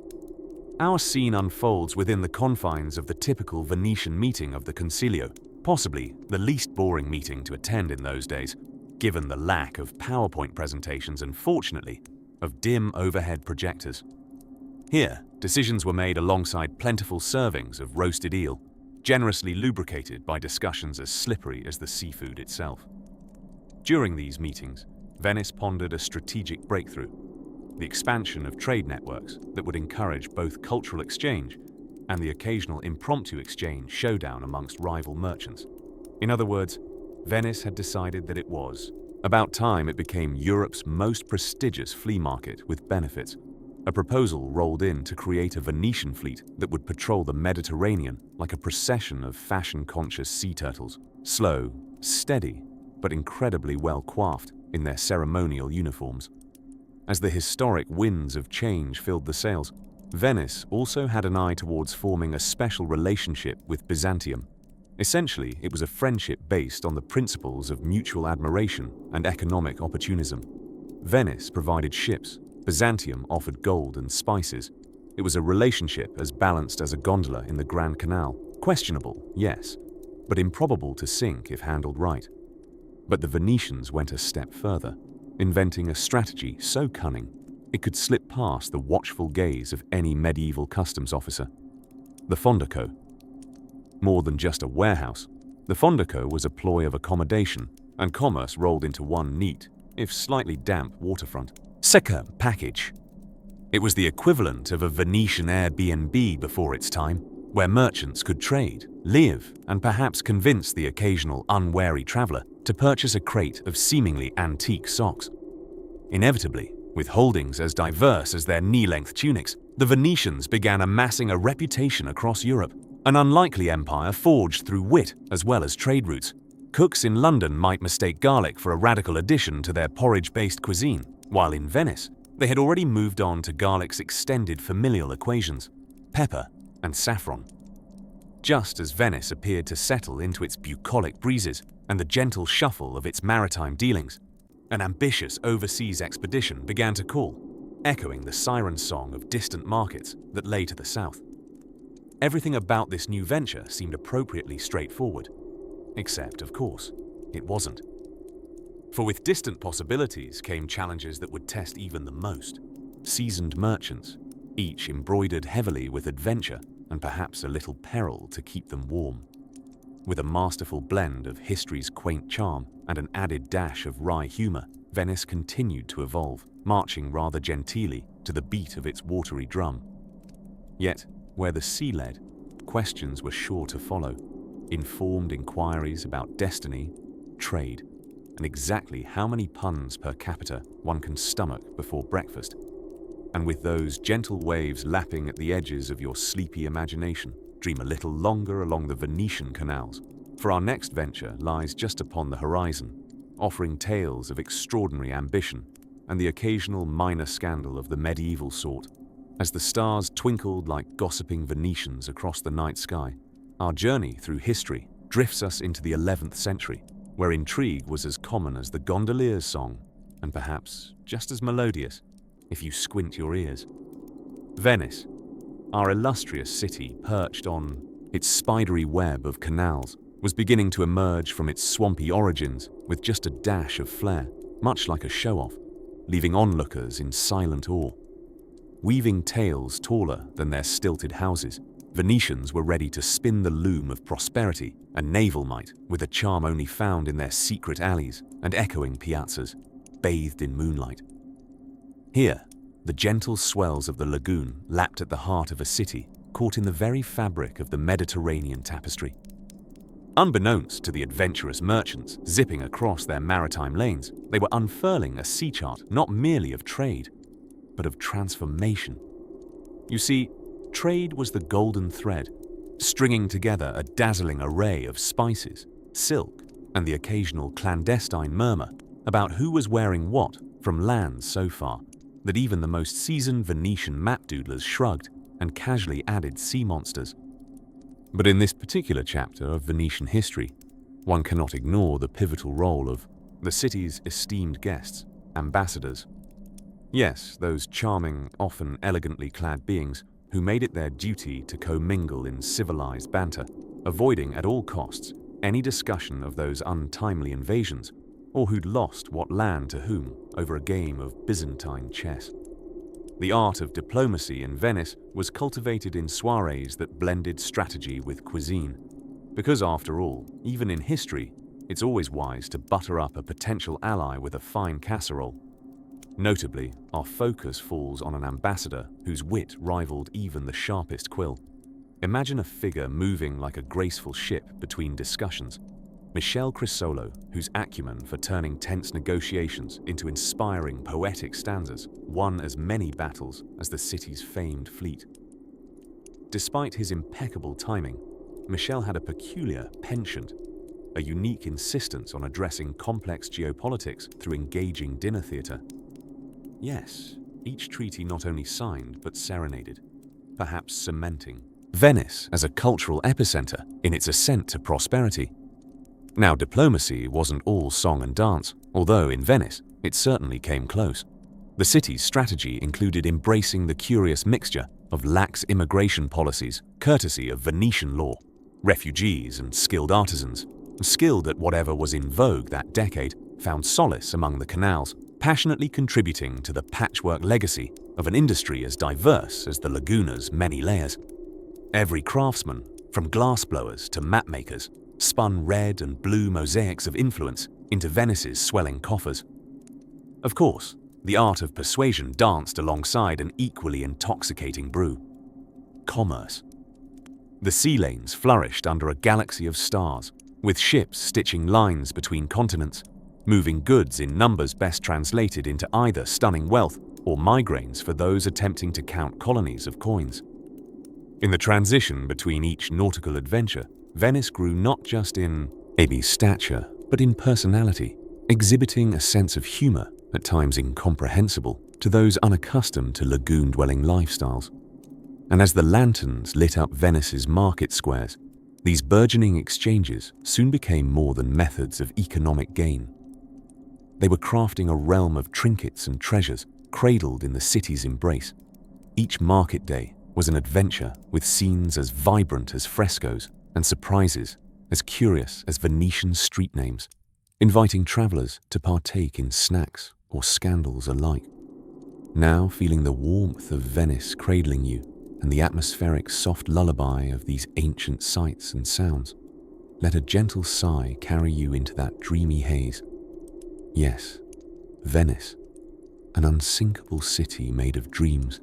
Our scene unfolds within the confines of the typical Venetian meeting of the Concilio, possibly the least boring meeting to attend in those days, given the lack of PowerPoint presentations and, fortunately, of dim overhead projectors. Here, decisions were made alongside plentiful servings of roasted eel, generously lubricated by discussions as slippery as the seafood itself. During these meetings, Venice pondered a strategic breakthrough, the expansion of trade networks that would encourage both cultural exchange and the occasional impromptu exchange showdown amongst rival merchants. In other words, Venice had decided that it was about time it became Europe's most prestigious flea market with benefits. A proposal rolled in to create a Venetian fleet that would patrol the Mediterranean like a procession of fashion-conscious sea turtles, slow, steady, but incredibly well coiffed in their ceremonial uniforms. As the historic winds of change filled the sails, Venice also had an eye towards forming a special relationship with Byzantium. Essentially, it was a friendship based on the principles of mutual admiration and economic opportunism. Venice provided ships, Byzantium offered gold and spices. It was a relationship as balanced as a gondola in the Grand Canal. Questionable, yes, but improbable to sink if handled right. But the Venetians went a step further. inventing a strategy so cunning it could slip past the watchful gaze of any medieval customs officer. The fondaco. More than just a warehouse, the fondaco was a ploy of accommodation and commerce rolled into one neat, if slightly damp, waterfront. Second package. It was the equivalent of a Venetian Airbnb before its time, where merchants could trade, live, and perhaps convince the occasional unwary traveler to purchase a crate of seemingly antique socks. Inevitably, with holdings as diverse as their knee-length tunics, the Venetians began amassing a reputation across Europe, an unlikely empire forged through wit as well as trade routes. Cooks in London might mistake garlic for a radical addition to their porridge-based cuisine, while in Venice, they had already moved on to garlic's extended familial equations, pepper and saffron. Just as Venice appeared to settle into its bucolic breezes and the gentle shuffle of its maritime dealings, an ambitious overseas expedition began to call, echoing the siren song of distant markets that lay to the south. Everything about this new venture seemed appropriately straightforward, except, of course, it wasn't. For with distant possibilities came challenges that would test even the most. Seasoned merchants, each embroidered heavily with adventure and perhaps a little peril to keep them warm. With a masterful blend of history's quaint charm and an added dash of wry humor, Venice continued to evolve, marching rather genteelly to the beat of its watery drum. Yet, where the sea led, questions were sure to follow. Informed inquiries about destiny, trade, and exactly how many puns per capita one can stomach before breakfast. And with those gentle waves lapping at the edges of your sleepy imagination, dream a little longer along the Venetian canals, for our next venture lies just upon the horizon, offering tales of extraordinary ambition and the occasional minor scandal of the medieval sort. As the stars twinkled like gossiping Venetians across the night sky, our journey through history drifts us into the 11th century, where intrigue was as common as the gondolier's song, and perhaps just as melodious, if you squint your ears. Venice, our illustrious city perched on its spidery web of canals, was beginning to emerge from its swampy origins with just a dash of flair, much like a show-off, leaving onlookers in silent awe. Weaving tales taller than their stilted houses, Venetians were ready to spin the loom of prosperity and naval might with a charm only found in their secret alleys and echoing piazzas, bathed in moonlight. Here, the gentle swells of the lagoon lapped at the heart of a city caught in the very fabric of the Mediterranean tapestry. Unbeknownst to the adventurous merchants zipping across their maritime lanes, they were unfurling a sea chart not merely of trade, but of transformation. You see, trade was the golden thread, stringing together a dazzling array of spices, silk, and the occasional clandestine murmur about who was wearing what from lands so far that even the most seasoned Venetian map-doodlers shrugged and casually added sea monsters. But in this particular chapter of Venetian history, one cannot ignore the pivotal role of the city's esteemed guests, ambassadors. Yes, those charming, often elegantly clad beings who made it their duty to commingle in civilized banter, avoiding at all costs any discussion of those untimely invasions, or who'd lost what land to whom over a game of Byzantine chess. The art of diplomacy in Venice was cultivated in soirees that blended strategy with cuisine, because after all, even in history, it's always wise to butter up a potential ally with a fine casserole. Notably, our focus falls on an ambassador whose wit rivaled even the sharpest quill. Imagine a figure moving like a graceful ship between discussions. Michele Crisolo, whose acumen for turning tense negotiations into inspiring poetic stanzas won as many battles as the city's famed fleet. Despite his impeccable timing, Michele had a peculiar penchant, a unique insistence on addressing complex geopolitics through engaging dinner theatre. Yes, each treaty not only signed but serenaded, perhaps cementing Venice as a cultural epicenter in its ascent to prosperity. Now, diplomacy wasn't all song and dance, although in Venice it certainly came close. The city's strategy included embracing the curious mixture of lax immigration policies, courtesy of Venetian law, refugees and skilled artisans, skilled at whatever was in vogue that decade, found solace among the canals, passionately contributing to the patchwork legacy of an industry as diverse as the laguna's many layers. Every craftsman, from glassblowers to mapmakers, spun red and blue mosaics of influence into Venice's swelling coffers. Of course, the art of persuasion danced alongside an equally intoxicating brew: commerce. The sea lanes flourished under a galaxy of stars, with ships stitching lines between continents, moving goods in numbers best translated into either stunning wealth or migraines for those attempting to count colonies of coins. In the transition between each nautical adventure, Venice grew not just in maybe stature, but in personality, exhibiting a sense of humor, at times incomprehensible, to those unaccustomed to lagoon-dwelling lifestyles. And as the lanterns lit up Venice's market squares, these burgeoning exchanges soon became more than methods of economic gain. They were crafting a realm of trinkets and treasures cradled in the city's embrace. Each market day was an adventure with scenes as vibrant as frescoes and surprises as curious as Venetian street names, inviting travelers to partake in snacks or scandals alike. Now feeling the warmth of Venice cradling you and the atmospheric soft lullaby of these ancient sights and sounds, let a gentle sigh carry you into that dreamy haze. Yes, Venice, an unsinkable city made of dreams,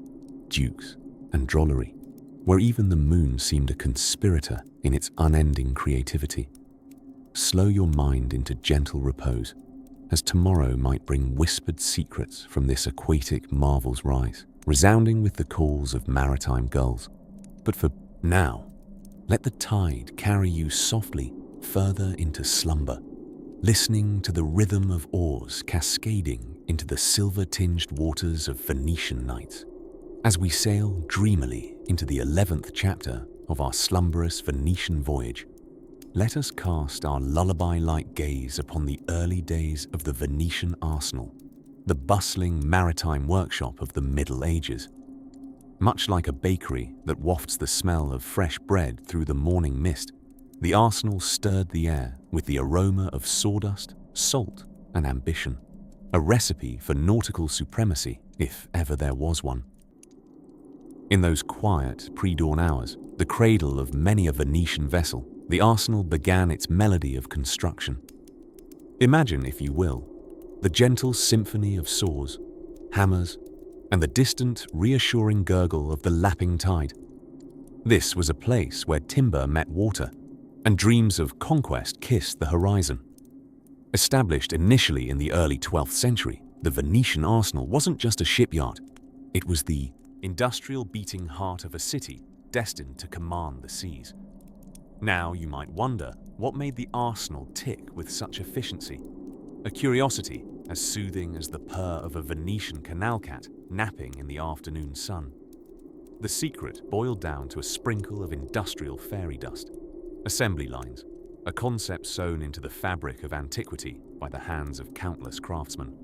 dukes, and drollery, where even the moon seemed a conspirator in its unending creativity. Slow your mind into gentle repose, as tomorrow might bring whispered secrets from this aquatic marvel's rise, resounding with the calls of maritime gulls. But for now, let the tide carry you softly further into slumber, listening to the rhythm of oars cascading into the silver-tinged waters of Venetian nights, as we sail dreamily into the 11th chapter of our slumberous Venetian voyage. Let us cast our lullaby-like gaze upon the early days of the Venetian arsenal, the bustling maritime workshop of the Middle Ages. Much like a bakery that wafts the smell of fresh bread through the morning mist, the arsenal stirred the air with the aroma of sawdust, salt, and ambition, a recipe for nautical supremacy, if ever there was one. In those quiet, pre-dawn hours, the cradle of many a Venetian vessel, the arsenal began its melody of construction. Imagine, if you will, the gentle symphony of saws, hammers, and the distant, reassuring gurgle of the lapping tide. This was a place where timber met water, and dreams of conquest kissed the horizon. Established initially in the early 12th century, the Venetian arsenal wasn't just a shipyard. It was the industrial beating heart of a city destined to command the seas. Now you might wonder what made the arsenal tick with such efficiency. A curiosity as soothing as the purr of a Venetian canal cat napping in the afternoon sun. The secret boiled down to a sprinkle of industrial fairy dust. Assembly lines, a concept sewn into the fabric of antiquity by the hands of countless craftsmen.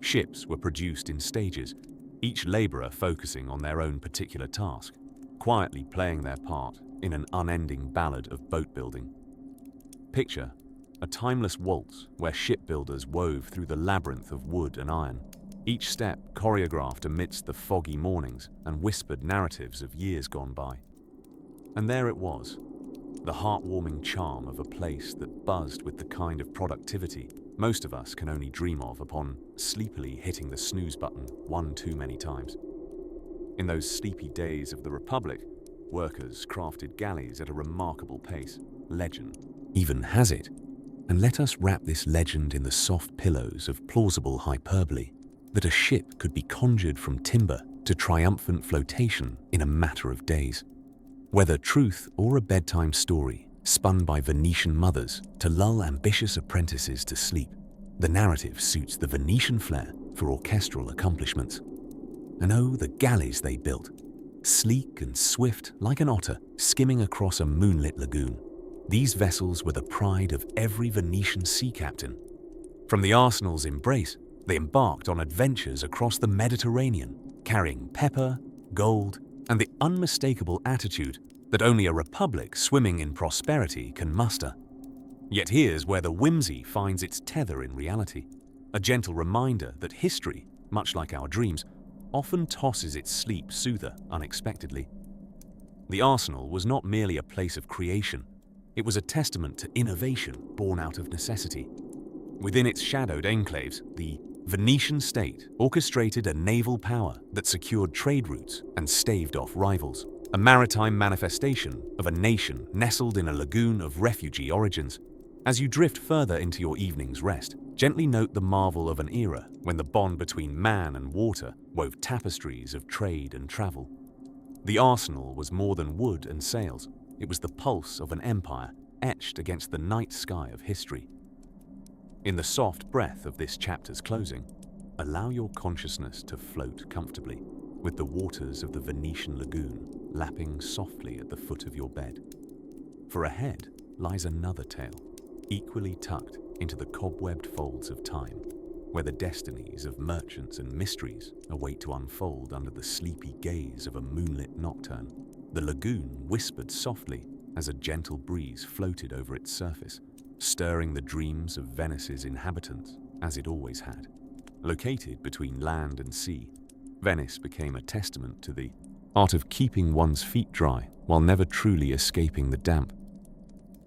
Ships were produced in stages, each laborer focusing on their own particular task, quietly playing their part in an unending ballad of boat building. Picture a timeless waltz where shipbuilders wove through the labyrinth of wood and iron, each step choreographed amidst the foggy mornings and whispered narratives of years gone by. And there it was, the heartwarming charm of a place that buzzed with the kind of productivity most of us can only dream of upon sleepily hitting the snooze button one too many times. In those sleepy days of the Republic, workers crafted galleys at a remarkable pace. Legend even has it. And let us wrap this legend in the soft pillows of plausible hyperbole, that a ship could be conjured from timber to triumphant flotation in a matter of days. Whether truth or a bedtime story spun by Venetian mothers to lull ambitious apprentices to sleep, the narrative suits the Venetian flair for orchestral accomplishments. And oh, the galleys they built, sleek and swift like an otter skimming across a moonlit lagoon. These vessels were the pride of every Venetian sea captain. From the arsenal's embrace, they embarked on adventures across the Mediterranean, carrying pepper, gold, and the unmistakable attitude that only a republic swimming in prosperity can muster. Yet here's where the whimsy finds its tether in reality. a gentle reminder that history, much like our dreams, often tosses its sleep soother unexpectedly. The arsenal was not merely a place of creation, it was a testament to innovation born out of necessity. Within its shadowed enclaves, the Venetian state orchestrated a naval power that secured trade routes and staved off rivals, a maritime manifestation of a nation nestled in a lagoon of refugee origins. As you drift further into your evening's rest, gently note the marvel of an era when the bond between man and water wove tapestries of trade and travel. The arsenal was more than wood and sails. It was the pulse of an empire etched against the night sky of history. In the soft breath of this chapter's closing, allow your consciousness to float comfortably, with the waters of the Venetian lagoon lapping softly at the foot of your bed. For ahead lies another tale, equally tucked into the cobwebbed folds of time, where the destinies of merchants and mysteries await to unfold under the sleepy gaze of a moonlit nocturne. The lagoon whispered softly as a gentle breeze floated over its surface, stirring the dreams of Venice's inhabitants as it always had. Located between land and sea, Venice became a testament to the art of keeping one's feet dry while never truly escaping the damp.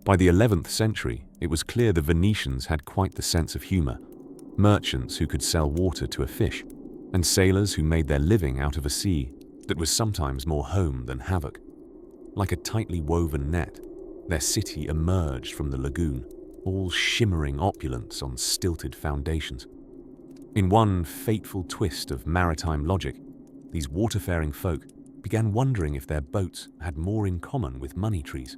By the 11th century, it was clear the Venetians had quite the sense of humor, merchants who could sell water to a fish, and sailors who made their living out of a sea that was sometimes more home than havoc. Like a tightly woven net, their city emerged from the lagoon, all shimmering opulence on stilted foundations. In one fateful twist of maritime logic, these waterfaring folk began wondering if their boats had more in common with money trees.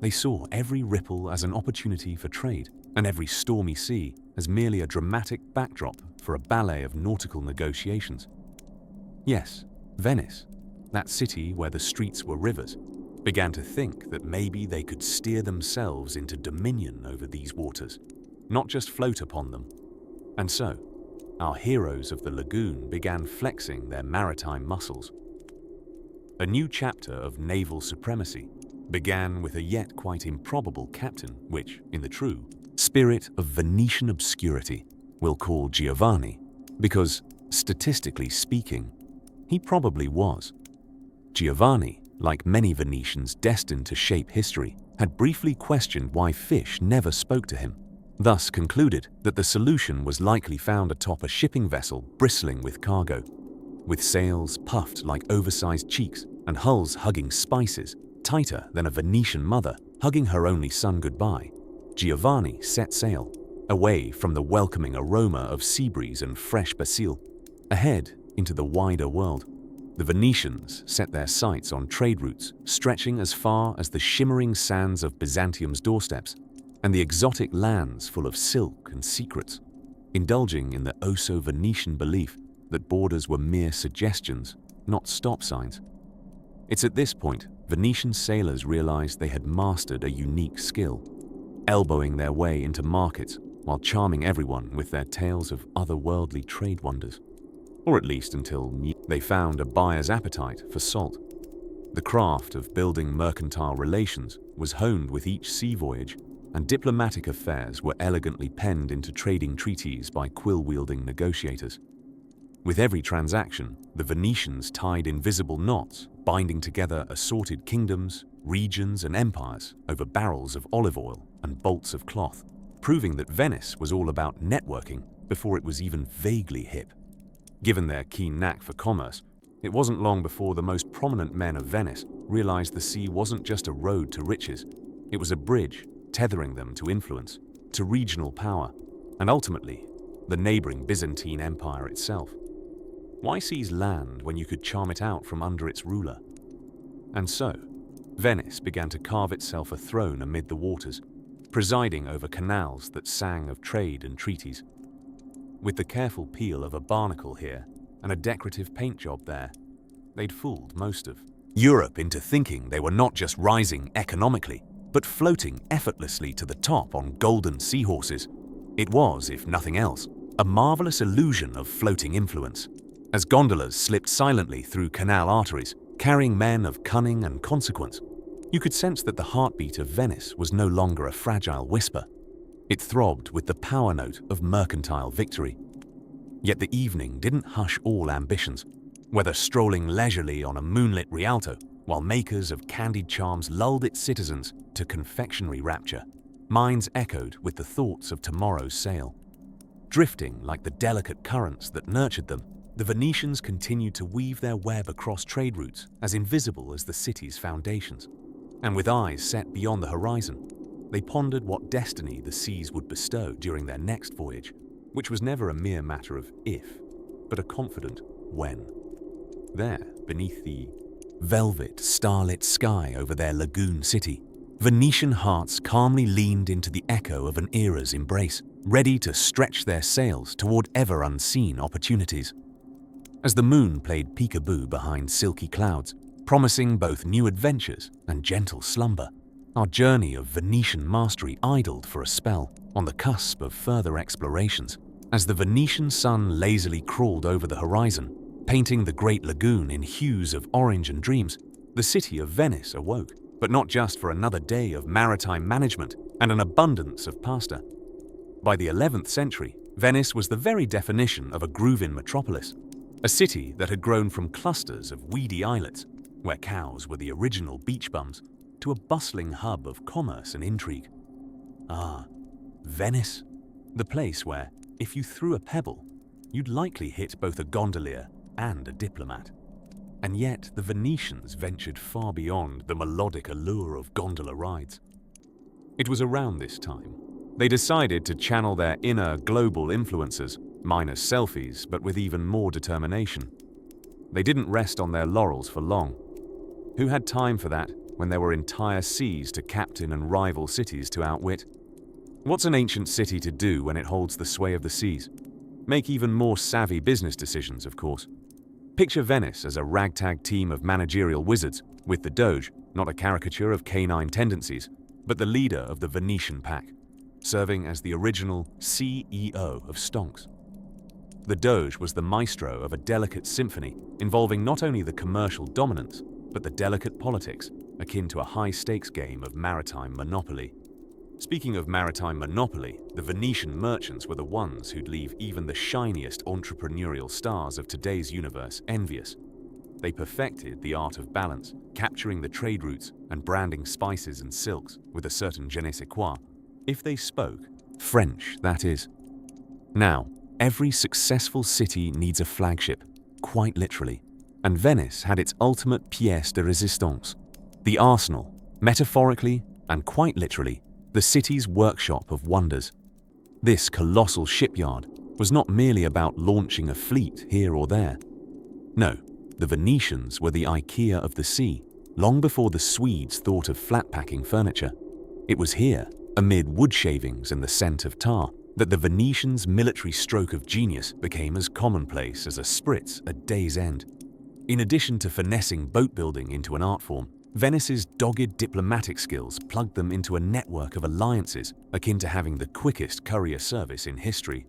They saw every ripple as an opportunity for trade, and every stormy sea as merely a dramatic backdrop for a ballet of nautical negotiations. Yes, Venice, that city where the streets were rivers, began to think that maybe they could steer themselves into dominion over these waters, not just float upon them. And so, our heroes of the lagoon began flexing their maritime muscles. A new chapter of naval supremacy began with a yet quite improbable captain which, in the true spirit of Venetian obscurity, we'll call Giovanni, because, statistically speaking, he probably was. Giovanni, like many Venetians destined to shape history, had briefly questioned why fish never spoke to him, thus concluded that the solution was likely found atop a shipping vessel bristling with cargo. With sails puffed like oversized cheeks and hulls hugging spices, tighter than a Venetian mother hugging her only son goodbye, Giovanni set sail, away from the welcoming aroma of sea breeze and fresh basil, ahead into the wider world. The Venetians set their sights on trade routes stretching as far as the shimmering sands of Byzantium's doorsteps and the exotic lands full of silk and secrets, indulging in the oh-so-Venetian belief that borders were mere suggestions, not stop signs. It's at this point Venetian sailors realized they had mastered a unique skill, elbowing their way into markets while charming everyone with their tales of otherworldly trade wonders. Or at least until they found a buyer's appetite for salt. The craft of building mercantile relations was honed with each sea voyage, and diplomatic affairs were elegantly penned into trading treaties by quill-wielding negotiators. With every transaction, the Venetians tied invisible knots, binding together assorted kingdoms, regions, and empires over barrels of olive oil and bolts of cloth, proving that Venice was all about networking before it was even vaguely hip. Given their keen knack for commerce, it wasn't long before the most prominent men of Venice realized the sea wasn't just a road to riches, it was a bridge tethering them to influence, to regional power, and ultimately, the neighboring Byzantine Empire itself. Why seize land when you could charm it out from under its ruler? And so, Venice began to carve itself a throne amid the waters, presiding over canals that sang of trade and treaties. With the careful peel of a barnacle here and a decorative paint job there, they'd fooled most of Europe into thinking they were not just rising economically, but floating effortlessly to the top on golden seahorses. It was, if nothing else, a marvelous illusion of floating influence, as gondolas slipped silently through canal arteries, carrying men of cunning and consequence. You could sense that the heartbeat of Venice was no longer a fragile whisper. It throbbed with the power note of mercantile victory. Yet the evening didn't hush all ambitions. Whether strolling leisurely on a moonlit Rialto, while makers of candied charms lulled its citizens to confectionery rapture, minds echoed with the thoughts of tomorrow's sail. Drifting like the delicate currents that nurtured them, the Venetians continued to weave their web across trade routes as invisible as the city's foundations. And with eyes set beyond the horizon, they pondered what destiny the seas would bestow during their next voyage, which was never a mere matter of if, but a confident when. There, beneath the velvet, starlit sky over their lagoon city, Venetian hearts calmly leaned into the echo of an era's embrace, ready to stretch their sails toward ever-unseen opportunities. As the moon played peekaboo behind silky clouds, promising both new adventures and gentle slumber, our journey of Venetian mastery idled for a spell, on the cusp of further explorations. As the Venetian sun lazily crawled over the horizon, painting the great lagoon in hues of orange and dreams, the city of Venice awoke, but not just for another day of maritime management and an abundance of pasta. By the 11th century, Venice was the very definition of a grooving metropolis, a city that had grown from clusters of weedy islets, where cows were the original beach bums, to a bustling hub of commerce and intrigue. Ah, Venice, the place where, if you threw a pebble, you'd likely hit both a gondolier and a diplomat. And yet the Venetians ventured far beyond the melodic allure of gondola rides. It was around this time they decided to channel their inner global influences, minus selfies, but with even more determination. They didn't rest on their laurels for long. Who had time for that when there were entire seas to captain and rival cities to outwit? What's an ancient city to do when it holds the sway of the seas? Make even more savvy business decisions, of course. Picture Venice as a ragtag team of managerial wizards, with the Doge, not a caricature of canine tendencies, but the leader of the Venetian pack, serving as the original CEO of Stonks. The Doge was the maestro of a delicate symphony involving not only the commercial dominance, but the delicate politics, akin to a high-stakes game of maritime monopoly. Speaking of maritime monopoly, the Venetian merchants were the ones who'd leave even the shiniest entrepreneurial stars of today's universe envious. They perfected the art of balance, capturing the trade routes and branding spices and silks with a certain je ne sais quoi, if they spoke French, that is. Now, every successful city needs a flagship, quite literally, and Venice had its ultimate pièce de résistance, the arsenal, metaphorically and quite literally, the city's workshop of wonders. This colossal shipyard was not merely about launching a fleet here or there. No, the Venetians were the IKEA of the sea, long before the Swedes thought of flat-packing furniture. It was here, amid wood shavings and the scent of tar, that the Venetians' military stroke of genius became as commonplace as a spritz at day's end. In addition to finessing boat building into an art form, Venice's dogged diplomatic skills plugged them into a network of alliances akin to having the quickest courier service in history.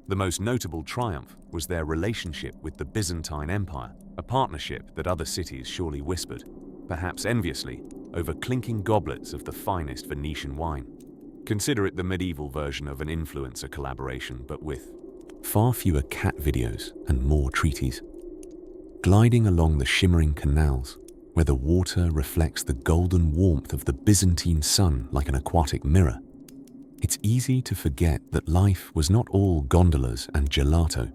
The most notable triumph was their relationship with the Byzantine Empire, a partnership that other cities surely whispered, perhaps enviously, over clinking goblets of the finest Venetian wine. Consider it the medieval version of an influencer collaboration, but with far fewer cat videos and more treaties. Gliding along the shimmering canals, where the water reflects the golden warmth of the Byzantine sun like an aquatic mirror, it's easy to forget that life was not all gondolas and gelato.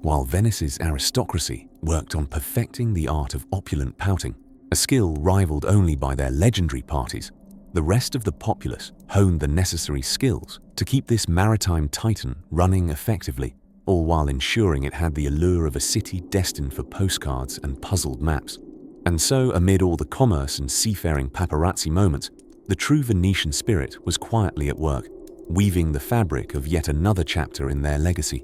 While Venice's aristocracy worked on perfecting the art of opulent pouting, a skill rivaled only by their legendary parties, the rest of the populace honed the necessary skills to keep this maritime titan running effectively, all while ensuring it had the allure of a city destined for postcards and puzzled maps. And so, amid all the commerce and seafaring paparazzi moments, the true Venetian spirit was quietly at work, weaving the fabric of yet another chapter in their legacy,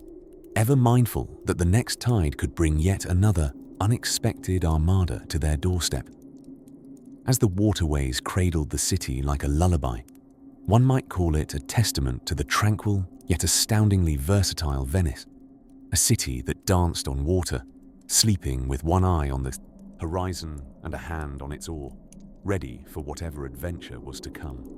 ever mindful that the next tide could bring yet another unexpected armada to their doorstep. As the waterways cradled the city like a lullaby, one might call it a testament to the tranquil yet astoundingly versatile Venice, a city that danced on water, sleeping with one eye on the horizon and a hand on its oar, ready for whatever adventure was to come.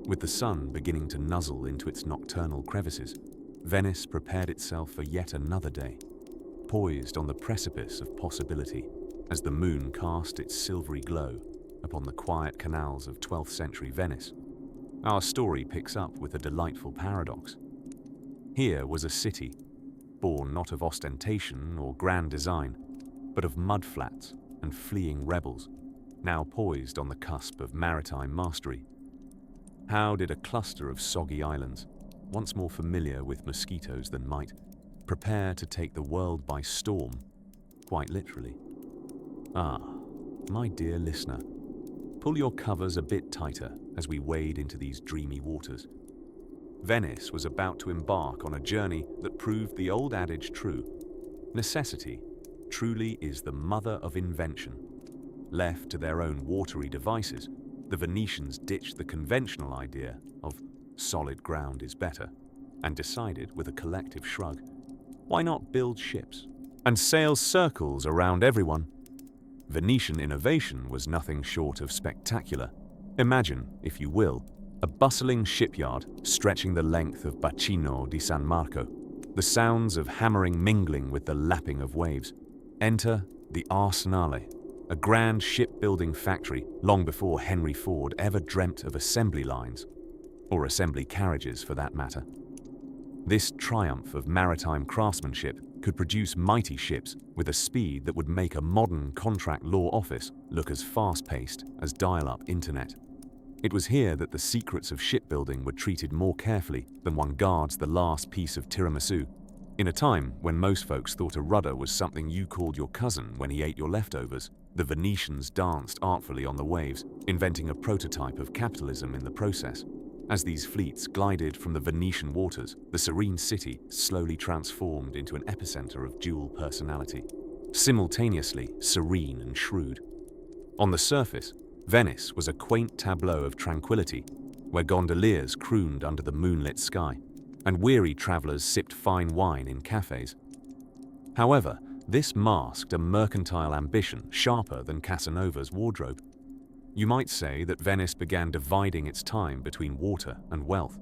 With the sun beginning to nuzzle into its nocturnal crevices, Venice prepared itself for yet another day, poised on the precipice of possibility as the moon cast its silvery glow upon the quiet canals of 12th century Venice. Our story picks up with a delightful paradox. Here was a city, born not of ostentation or grand design, but of mudflats and fleeing rebels, now poised on the cusp of maritime mastery. How did a cluster of soggy islands, once more familiar with mosquitoes than might, prepare to take the world by storm, quite literally? Ah, my dear listener, pull your covers a bit tighter as we wade into these dreamy waters. Venice was about to embark on a journey that proved the old adage true. Necessity truly is the mother of invention. Left to their own watery devices, the Venetians ditched the conventional idea of solid ground is better and decided with a collective shrug, why not build ships and sail circles around everyone? Venetian innovation was nothing short of spectacular. Imagine, if you will, a bustling shipyard stretching the length of Bacino di San Marco, the sounds of hammering mingling with the lapping of waves. Enter the Arsenale, a grand shipbuilding factory long before Henry Ford ever dreamt of assembly lines, or assembly carriages for that matter. This triumph of maritime craftsmanship could produce mighty ships with a speed that would make a modern contract law office look as fast-paced as dial-up internet. It was here that the secrets of shipbuilding were treated more carefully than one guards the last piece of tiramisu. In a time when most folks thought a rudder was something you called your cousin when he ate your leftovers, the Venetians danced artfully on the waves, inventing a prototype of capitalism in the process. As these fleets glided from the Venetian waters, the serene city slowly transformed into an epicenter of dual personality, simultaneously serene and shrewd. On the surface, Venice was a quaint tableau of tranquility, where gondoliers crooned under the moonlit sky, and weary travelers sipped fine wine in cafes. However, this masked a mercantile ambition sharper than Casanova's wardrobe. You might say that Venice began dividing its time between water and wealth.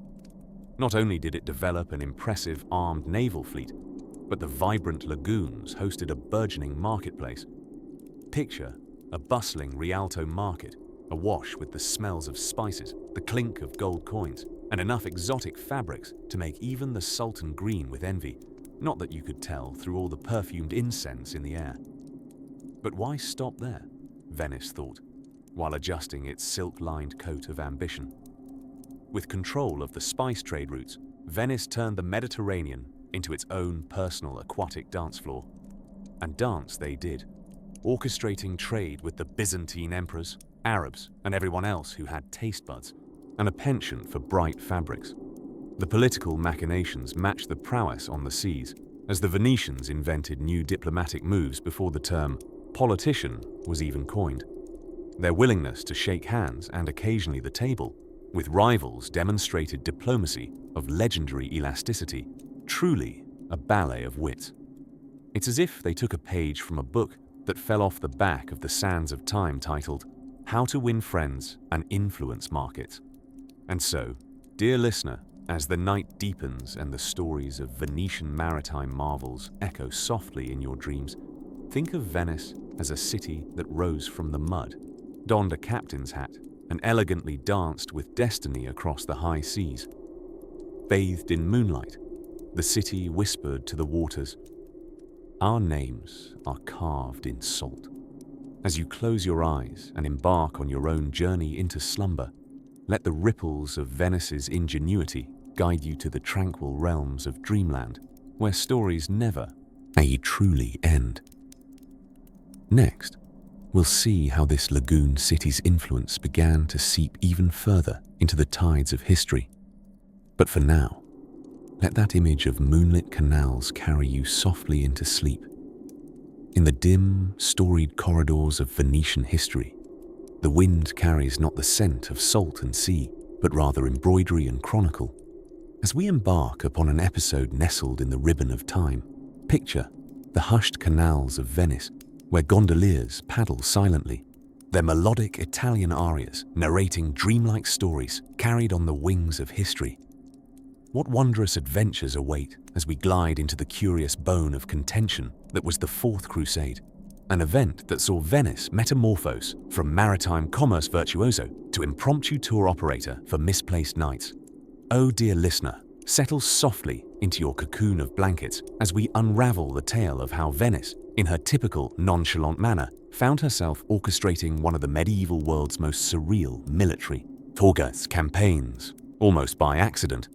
Not only did it develop an impressive armed naval fleet, but the vibrant lagoons hosted a burgeoning marketplace. Picture a bustling Rialto market, awash with the smells of spices, the clink of gold coins, and enough exotic fabrics to make even the Sultan green with envy, not that you could tell through all the perfumed incense in the air. But why stop there? Venice thought, while adjusting its silk-lined coat of ambition. With control of the spice trade routes, Venice turned the Mediterranean into its own personal aquatic dance floor. And dance they did, orchestrating trade with the Byzantine emperors, Arabs, and everyone else who had taste buds, and a penchant for bright fabrics. The political machinations matched the prowess on the seas, as the Venetians invented new diplomatic moves before the term politician was even coined. Their willingness to shake hands and occasionally the table with rivals demonstrated diplomacy of legendary elasticity, truly a ballet of wits. It's as if they took a page from a book that fell off the back of the sands of time titled How to Win Friends and Influence Markets. And so, dear listener, as the night deepens and the stories of Venetian maritime marvels echo softly in your dreams, think of Venice as a city that rose from the mud, donned a captain's hat, and elegantly danced with destiny across the high seas. Bathed in moonlight, the city whispered to the waters, "Our names are carved in salt." As you close your eyes and embark on your own journey into slumber, let the ripples of Venice's ingenuity guide you to the tranquil realms of dreamland, where stories never, truly end. Next, we'll see how this lagoon city's influence began to seep even further into the tides of history. But for now, let that image of moonlit canals carry you softly into sleep. In the dim, storied corridors of Venetian history, the wind carries not the scent of salt and sea, but rather embroidery and chronicle. As we embark upon an episode nestled in the ribbon of time, picture the hushed canals of Venice, where gondoliers paddle silently, their melodic Italian arias narrating dreamlike stories carried on the wings of history. What wondrous adventures await as we glide into the curious bone of contention that was the Fourth Crusade, an event that saw Venice metamorphose from maritime commerce virtuoso to impromptu tour operator for misplaced nights. Oh dear listener, settle softly into your cocoon of blankets as we unravel the tale of how Venice, in her typical nonchalant manner, found herself orchestrating one of the medieval world's most surreal military Torgas campaigns, almost by accident,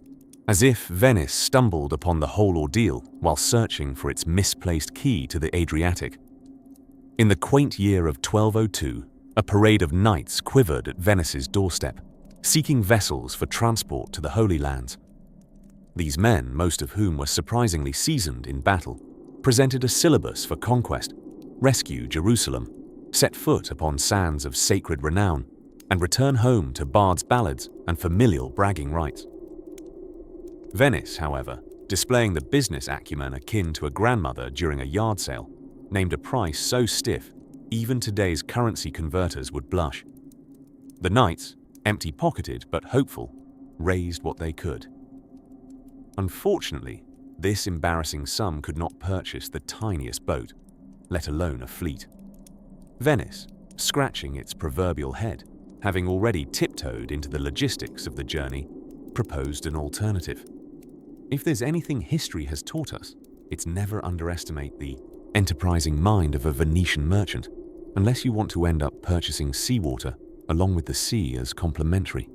as if Venice stumbled upon the whole ordeal while searching for its misplaced key to the Adriatic. In the quaint year of 1202, a parade of knights quivered at Venice's doorstep, seeking vessels for transport to the Holy Lands. These men, most of whom were surprisingly seasoned in battle, presented a syllabus for conquest, rescue Jerusalem, set foot upon sands of sacred renown, and return home to bards' ballads and familial bragging rights. Venice, however, displaying the business acumen akin to a grandmother during a yard sale, named a price so stiff, even today's currency converters would blush. The knights, empty-pocketed but hopeful, raised what they could. Unfortunately, this embarrassing sum could not purchase the tiniest boat, let alone a fleet. Venice, scratching its proverbial head, having already tiptoed into the logistics of the journey, proposed an alternative. If there's anything history has taught us, it's never underestimate the enterprising mind of a Venetian merchant, unless you want to end up purchasing seawater along with the sea as complementary.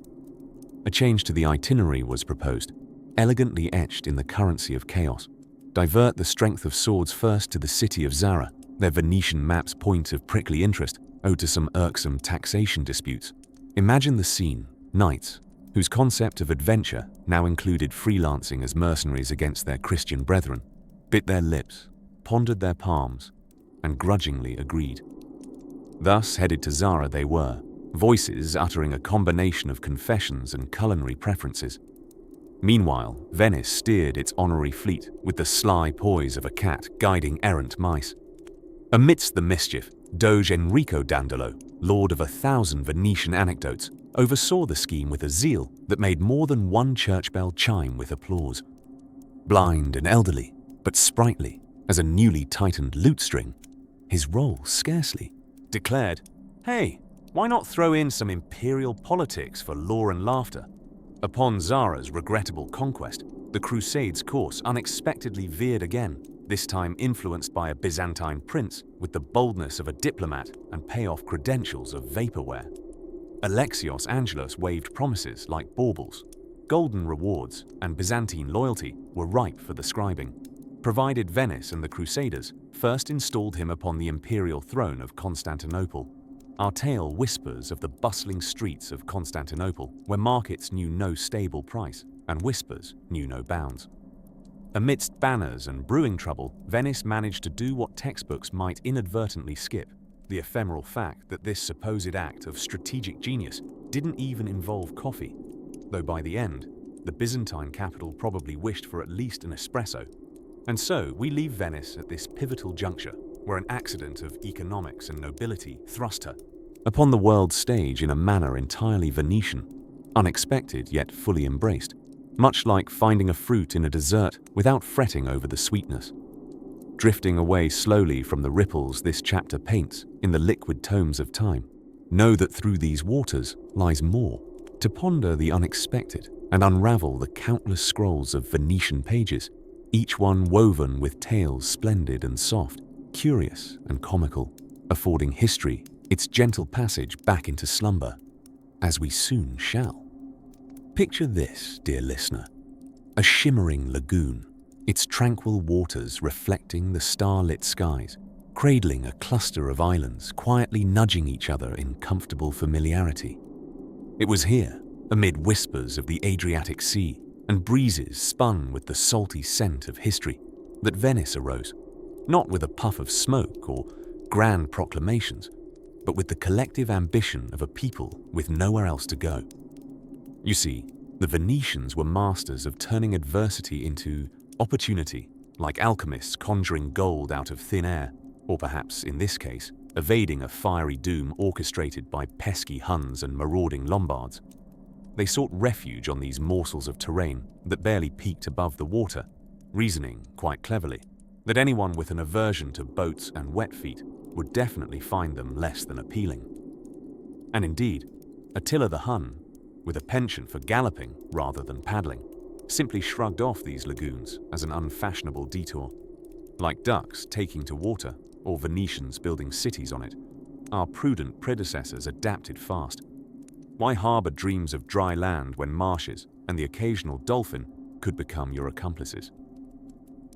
A change to the itinerary was proposed, elegantly etched in the currency of chaos. Divert the strength of swords first to the city of Zara, their Venetian map's point of prickly interest, owed to some irksome taxation disputes. Imagine the scene: knights, whose concept of adventure now included freelancing as mercenaries against their Christian brethren, bit their lips, pondered their palms, and grudgingly agreed. Thus headed to Zara they were, voices uttering a combination of confessions and culinary preferences. Meanwhile, Venice steered its honorary fleet with the sly poise of a cat guiding errant mice. Amidst the mischief, Doge Enrico Dandolo, lord of 1,000 Venetian anecdotes, oversaw the scheme with a zeal that made more than one church bell chime with applause. Blind and elderly, but sprightly as a newly tightened lute string, his role scarcely, declared, "Hey, why not throw in some imperial politics for law and laughter?" Upon Zara's regrettable conquest, the Crusades' course unexpectedly veered again, this time influenced by a Byzantine prince with the boldness of a diplomat and payoff credentials of vaporware. Alexios Angelos waved promises like baubles. Golden rewards and Byzantine loyalty were ripe for the scribing, provided Venice and the Crusaders first installed him upon the imperial throne of Constantinople. Our tale whispers of the bustling streets of Constantinople, where markets knew no stable price and whispers knew no bounds. Amidst banners and brewing trouble, Venice managed to do what textbooks might inadvertently skip: the ephemeral fact that this supposed act of strategic genius didn't even involve coffee, though by the end, the Byzantine capital probably wished for at least an espresso. And so we leave Venice at this pivotal juncture, where an accident of economics and nobility thrust her upon the world stage in a manner entirely Venetian, unexpected yet fully embraced, much like finding a fruit in a dessert without fretting over the sweetness. Drifting away slowly from the ripples this chapter paints in the liquid tomes of time, know that through these waters lies more, to ponder the unexpected and unravel the countless scrolls of Venetian pages, each one woven with tales splendid and soft, curious and comical, affording history its gentle passage back into slumber, as we soon shall. Picture this, dear listener: a shimmering lagoon, its tranquil waters reflecting the star-lit skies, cradling a cluster of islands quietly nudging each other in comfortable familiarity. It was here, amid whispers of the Adriatic Sea and breezes spun with the salty scent of history, that Venice arose, not with a puff of smoke or grand proclamations, but with the collective ambition of a people with nowhere else to go. You see, the Venetians were masters of turning adversity into opportunity, like alchemists conjuring gold out of thin air, or perhaps, in this case, evading a fiery doom orchestrated by pesky Huns and marauding Lombards. They sought refuge on these morsels of terrain that barely peaked above the water, reasoning, quite cleverly, that anyone with an aversion to boats and wet feet would definitely find them less than appealing. And indeed, Attila the Hun, with a penchant for galloping rather than paddling, simply shrugged off these lagoons as an unfashionable detour. Like ducks taking to water, or Venetians building cities on it, our prudent predecessors adapted fast. Why harbor dreams of dry land when marshes and the occasional dolphin could become your accomplices?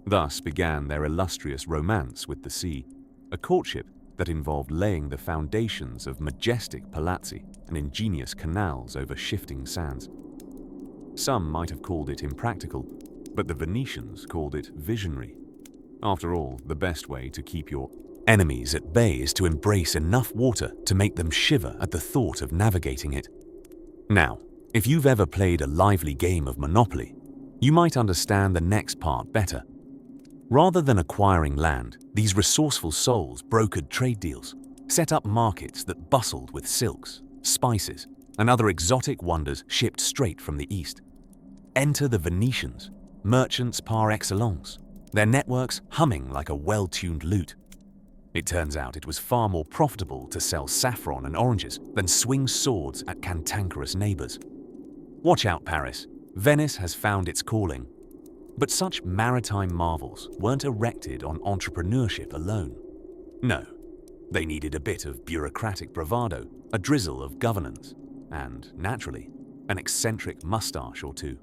Thus began their illustrious romance with the sea, a courtship that involved laying the foundations of majestic palazzi and ingenious canals over shifting sands. Some might have called it impractical, but the Venetians called it visionary. After all, the best way to keep your enemies at bay is to embrace enough water to make them shiver at the thought of navigating it. Now, if you've ever played a lively game of Monopoly, you might understand the next part better. Rather than acquiring land, these resourceful souls brokered trade deals, set up markets that bustled with silks, spices, and other exotic wonders shipped straight from the east. Enter the Venetians, merchants par excellence, their networks humming like a well-tuned lute. It turns out it was far more profitable to sell saffron and oranges than swing swords at cantankerous neighbors. Watch out, Paris. Venice has found its calling. But such maritime marvels weren't erected on entrepreneurship alone. No, they needed a bit of bureaucratic bravado, a drizzle of governance, and, naturally, an eccentric mustache or two.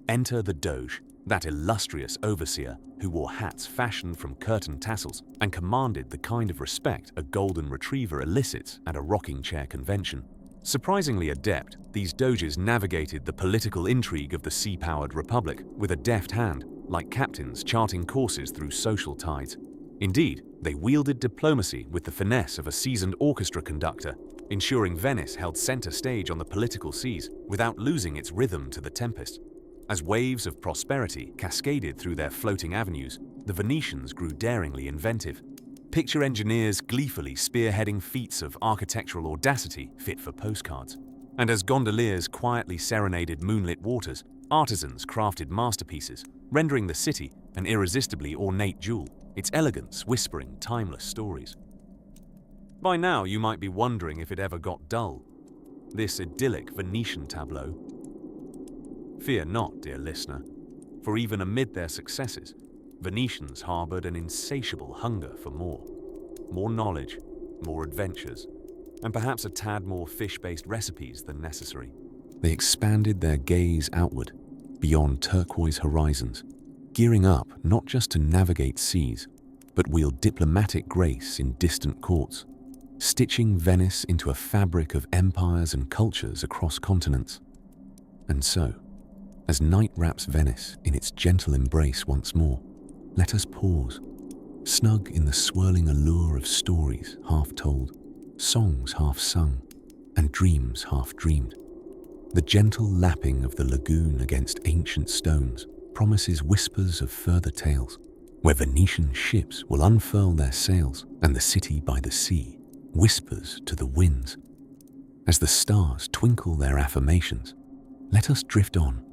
Enter the Doge, that illustrious overseer who wore hats fashioned from curtain tassels and commanded the kind of respect a golden retriever elicits at a rocking chair convention. Surprisingly adept, these doges navigated the political intrigue of the sea-powered republic with a deft hand, like captains charting courses through social tides. Indeed, they wielded diplomacy with the finesse of a seasoned orchestra conductor, ensuring Venice held center stage on the political seas without losing its rhythm to the tempest. As waves of prosperity cascaded through their floating avenues, the Venetians grew daringly inventive. Picture engineers gleefully spearheading feats of architectural audacity fit for postcards. And as gondoliers quietly serenaded moonlit waters, artisans crafted masterpieces, rendering the city an irresistibly ornate jewel, its elegance whispering timeless stories. By now you might be wondering if it ever got dull, this idyllic Venetian tableau. Fear not, dear listener, for even amid their successes, Venetians harbored an insatiable hunger for more. More knowledge, more adventures, and perhaps a tad more fish-based recipes than necessary. They expanded their gaze outward, beyond turquoise horizons, gearing up not just to navigate seas, but wield diplomatic grace in distant courts, stitching Venice into a fabric of empires and cultures across continents. And so, as night wraps Venice in its gentle embrace once more, let us pause, snug in the swirling allure of stories half told, songs half sung, and dreams half dreamed. The gentle lapping of the lagoon against ancient stones promises whispers of further tales, where Venetian ships will unfurl their sails and the city by the sea whispers to the winds. As the stars twinkle their affirmations, let us drift on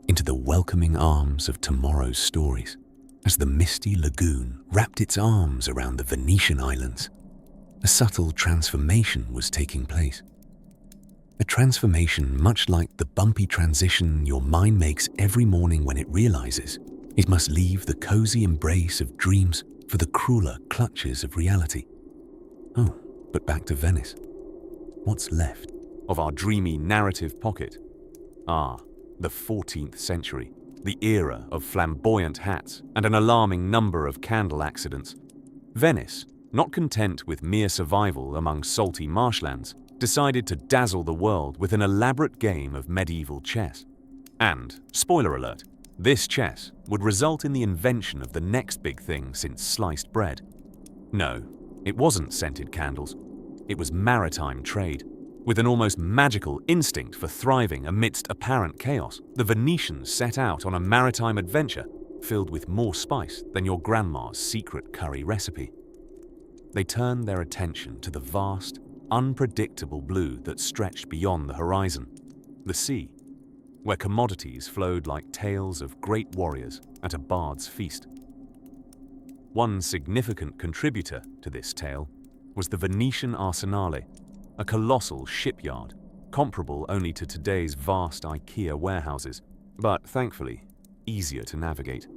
into the welcoming arms of tomorrow's stories. As the misty lagoon wrapped its arms around the Venetian islands, a subtle transformation was taking place. A transformation much like the bumpy transition your mind makes every morning when it realizes it must leave the cozy embrace of dreams for the crueler clutches of reality. Oh, but back to Venice. What's left of our dreamy narrative pocket? The 14th century. The era of flamboyant hats and an alarming number of candle accidents. Venice, not content with mere survival among salty marshlands, decided to dazzle the world with an elaborate game of medieval chess. And, spoiler alert, this chess would result in the invention of the next big thing since sliced bread. No, it wasn't scented candles. It was maritime trade. With an almost magical instinct for thriving amidst apparent chaos, the Venetians set out on a maritime adventure filled with more spice than your grandma's secret curry recipe. they turned their attention to the vast, unpredictable blue that stretched beyond the horizon, the sea, where commodities flowed like tales of great warriors at a bard's feast. One significant contributor to this tale was the Venetian Arsenale, a colossal shipyard, comparable only to today's vast IKEA warehouses, but thankfully easier to navigate.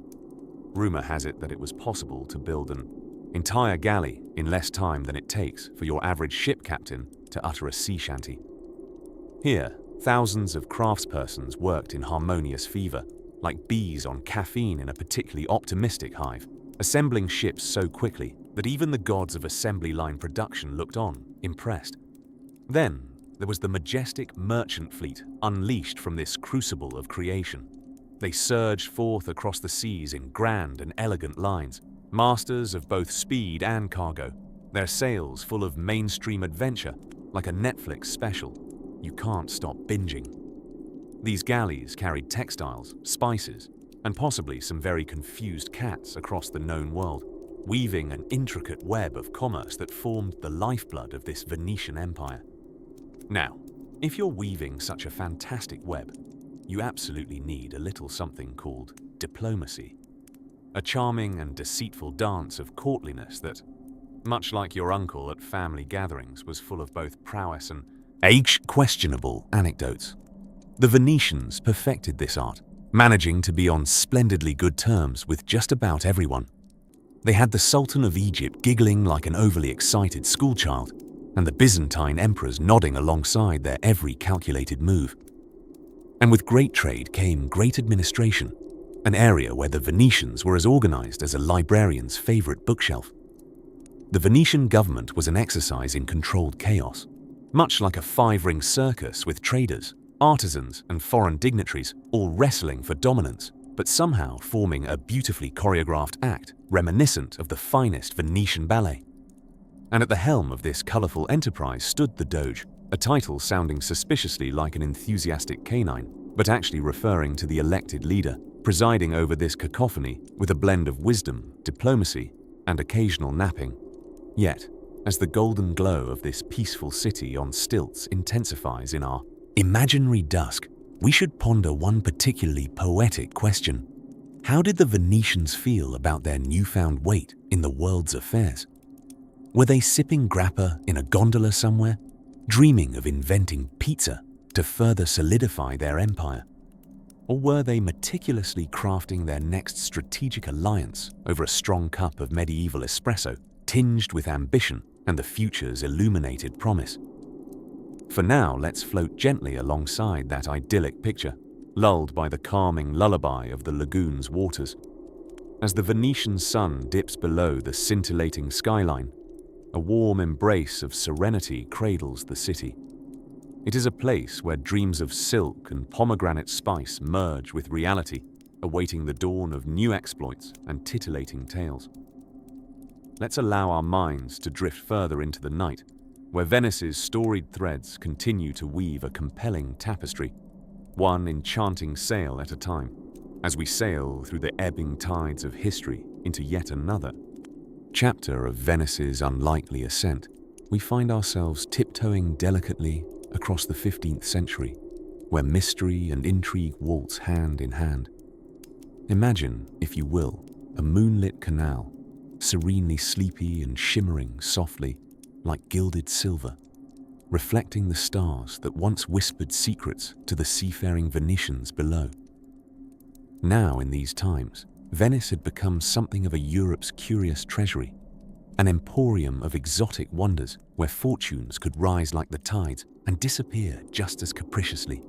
Rumor has it that it was possible to build an entire galley in less time than it takes for your average ship captain to utter a sea shanty. Here, thousands of craftspersons worked in harmonious fever, like bees on caffeine in a particularly optimistic hive, assembling ships so quickly that even the gods of assembly line production looked on, impressed. Then, there was the majestic merchant fleet unleashed from this crucible of creation. They surged forth across the seas in grand and elegant lines, masters of both speed and cargo, their sails full of mainstream adventure, like a Netflix special. You can't stop binging. These galleys carried textiles, spices, and possibly some very confused cats across the known world, weaving an intricate web of commerce that formed the lifeblood of this Venetian empire. Now, if you're weaving such a fantastic web, you absolutely need a little something called diplomacy. A charming and deceitful dance of courtliness that, much like your uncle at family gatherings, was full of both prowess and questionable anecdotes. The Venetians perfected this art, managing to be on splendidly good terms with just about everyone. They had the Sultan of Egypt giggling like an overly excited schoolchild, and the Byzantine emperors nodding alongside their every calculated move. And with great trade came great administration, an area where the Venetians were as organized as a librarian's favorite bookshelf. The Venetian government was an exercise in controlled chaos, much like a five-ring circus with traders, artisans, and foreign dignitaries all wrestling for dominance, but somehow forming a beautifully choreographed act reminiscent of the finest Venetian ballet. And at the helm of this colorful enterprise stood the Doge, a title sounding suspiciously like an enthusiastic canine, but actually referring to the elected leader, presiding over this cacophony with a blend of wisdom, diplomacy, and occasional napping. Yet, as the golden glow of this peaceful city on stilts intensifies in our imaginary dusk, we should ponder one particularly poetic question. How did the Venetians feel about their newfound weight in the world's affairs? Were they sipping grappa in a gondola somewhere, dreaming of inventing pizza to further solidify their empire? Or were they meticulously crafting their next strategic alliance over a strong cup of medieval espresso, tinged with ambition and the future's illuminated promise? For now, let's float gently alongside that idyllic picture, lulled by the calming lullaby of the lagoon's waters. As the Venetian sun dips below the scintillating skyline, a warm embrace of serenity cradles the city. It is a place where dreams of silk and pomegranate spice merge with reality, awaiting the dawn of new exploits and titillating tales. Let's allow our minds to drift further into the night, where Venice's storied threads continue to weave a compelling tapestry, one enchanting sail at a time, as we sail through the ebbing tides of history into yet another chapter of Venice's unlikely ascent. We find ourselves tiptoeing delicately across the 15th century, where mystery and intrigue waltz hand in hand. Imagine, if you will, a moonlit canal, serenely sleepy and shimmering softly like gilded silver, reflecting the stars that once whispered secrets to the seafaring Venetians below. Now, in these times, Venice had become something of a Europe's curious treasury, an emporium of exotic wonders where fortunes could rise like the tides and disappear just as capriciously.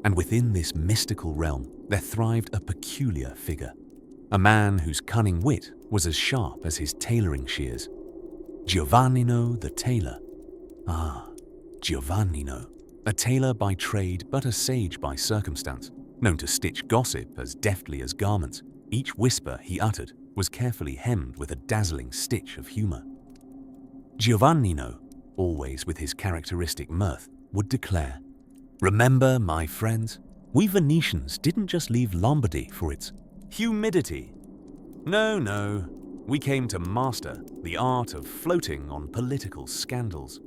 And within this mystical realm, there thrived a peculiar figure, a man whose cunning wit was as sharp as his tailoring shears. Giovannino the tailor. Ah, Giovannino, a tailor by trade but a sage by circumstance, known to stitch gossip as deftly as garments. Each whisper he uttered was carefully hemmed with a dazzling stitch of humor. Giovannino, always with his characteristic mirth, would declare, "Remember, my friends, we Venetians didn't just leave Lombardy for its humidity. No, We came to master the art of floating on political scandals.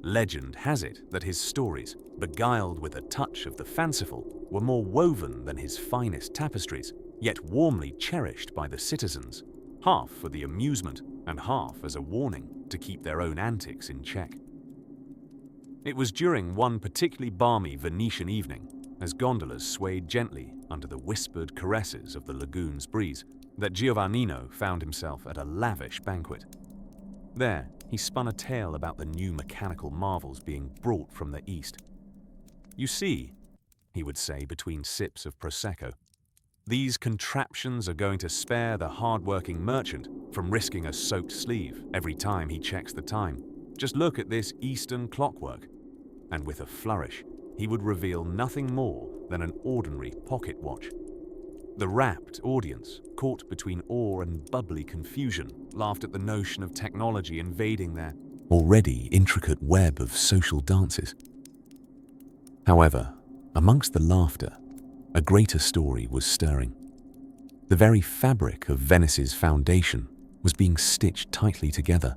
Legend has it that his stories, beguiled with a touch of the fanciful, were more woven than his finest tapestries, yet warmly cherished by the citizens, half for the amusement and half as a warning to keep their own antics in check. It was during one particularly balmy Venetian evening, as gondolas swayed gently under the whispered caresses of the lagoon's breeze, that Giovannino found himself at a lavish banquet. There, he spun a tale about the new mechanical marvels being brought from the east. "You see," he would say between sips of Prosecco, "these contraptions are going to spare the hard-working merchant from risking a soaked sleeve every time he checks the time. Just look at this Eastern clockwork." And with a flourish, he would reveal nothing more than an ordinary pocket watch. The rapt audience, caught between awe and bubbly confusion, laughed at the notion of technology invading their already intricate web of social dances. However, amongst the laughter, a greater story was stirring. The very fabric of Venice's foundation was being stitched tightly together,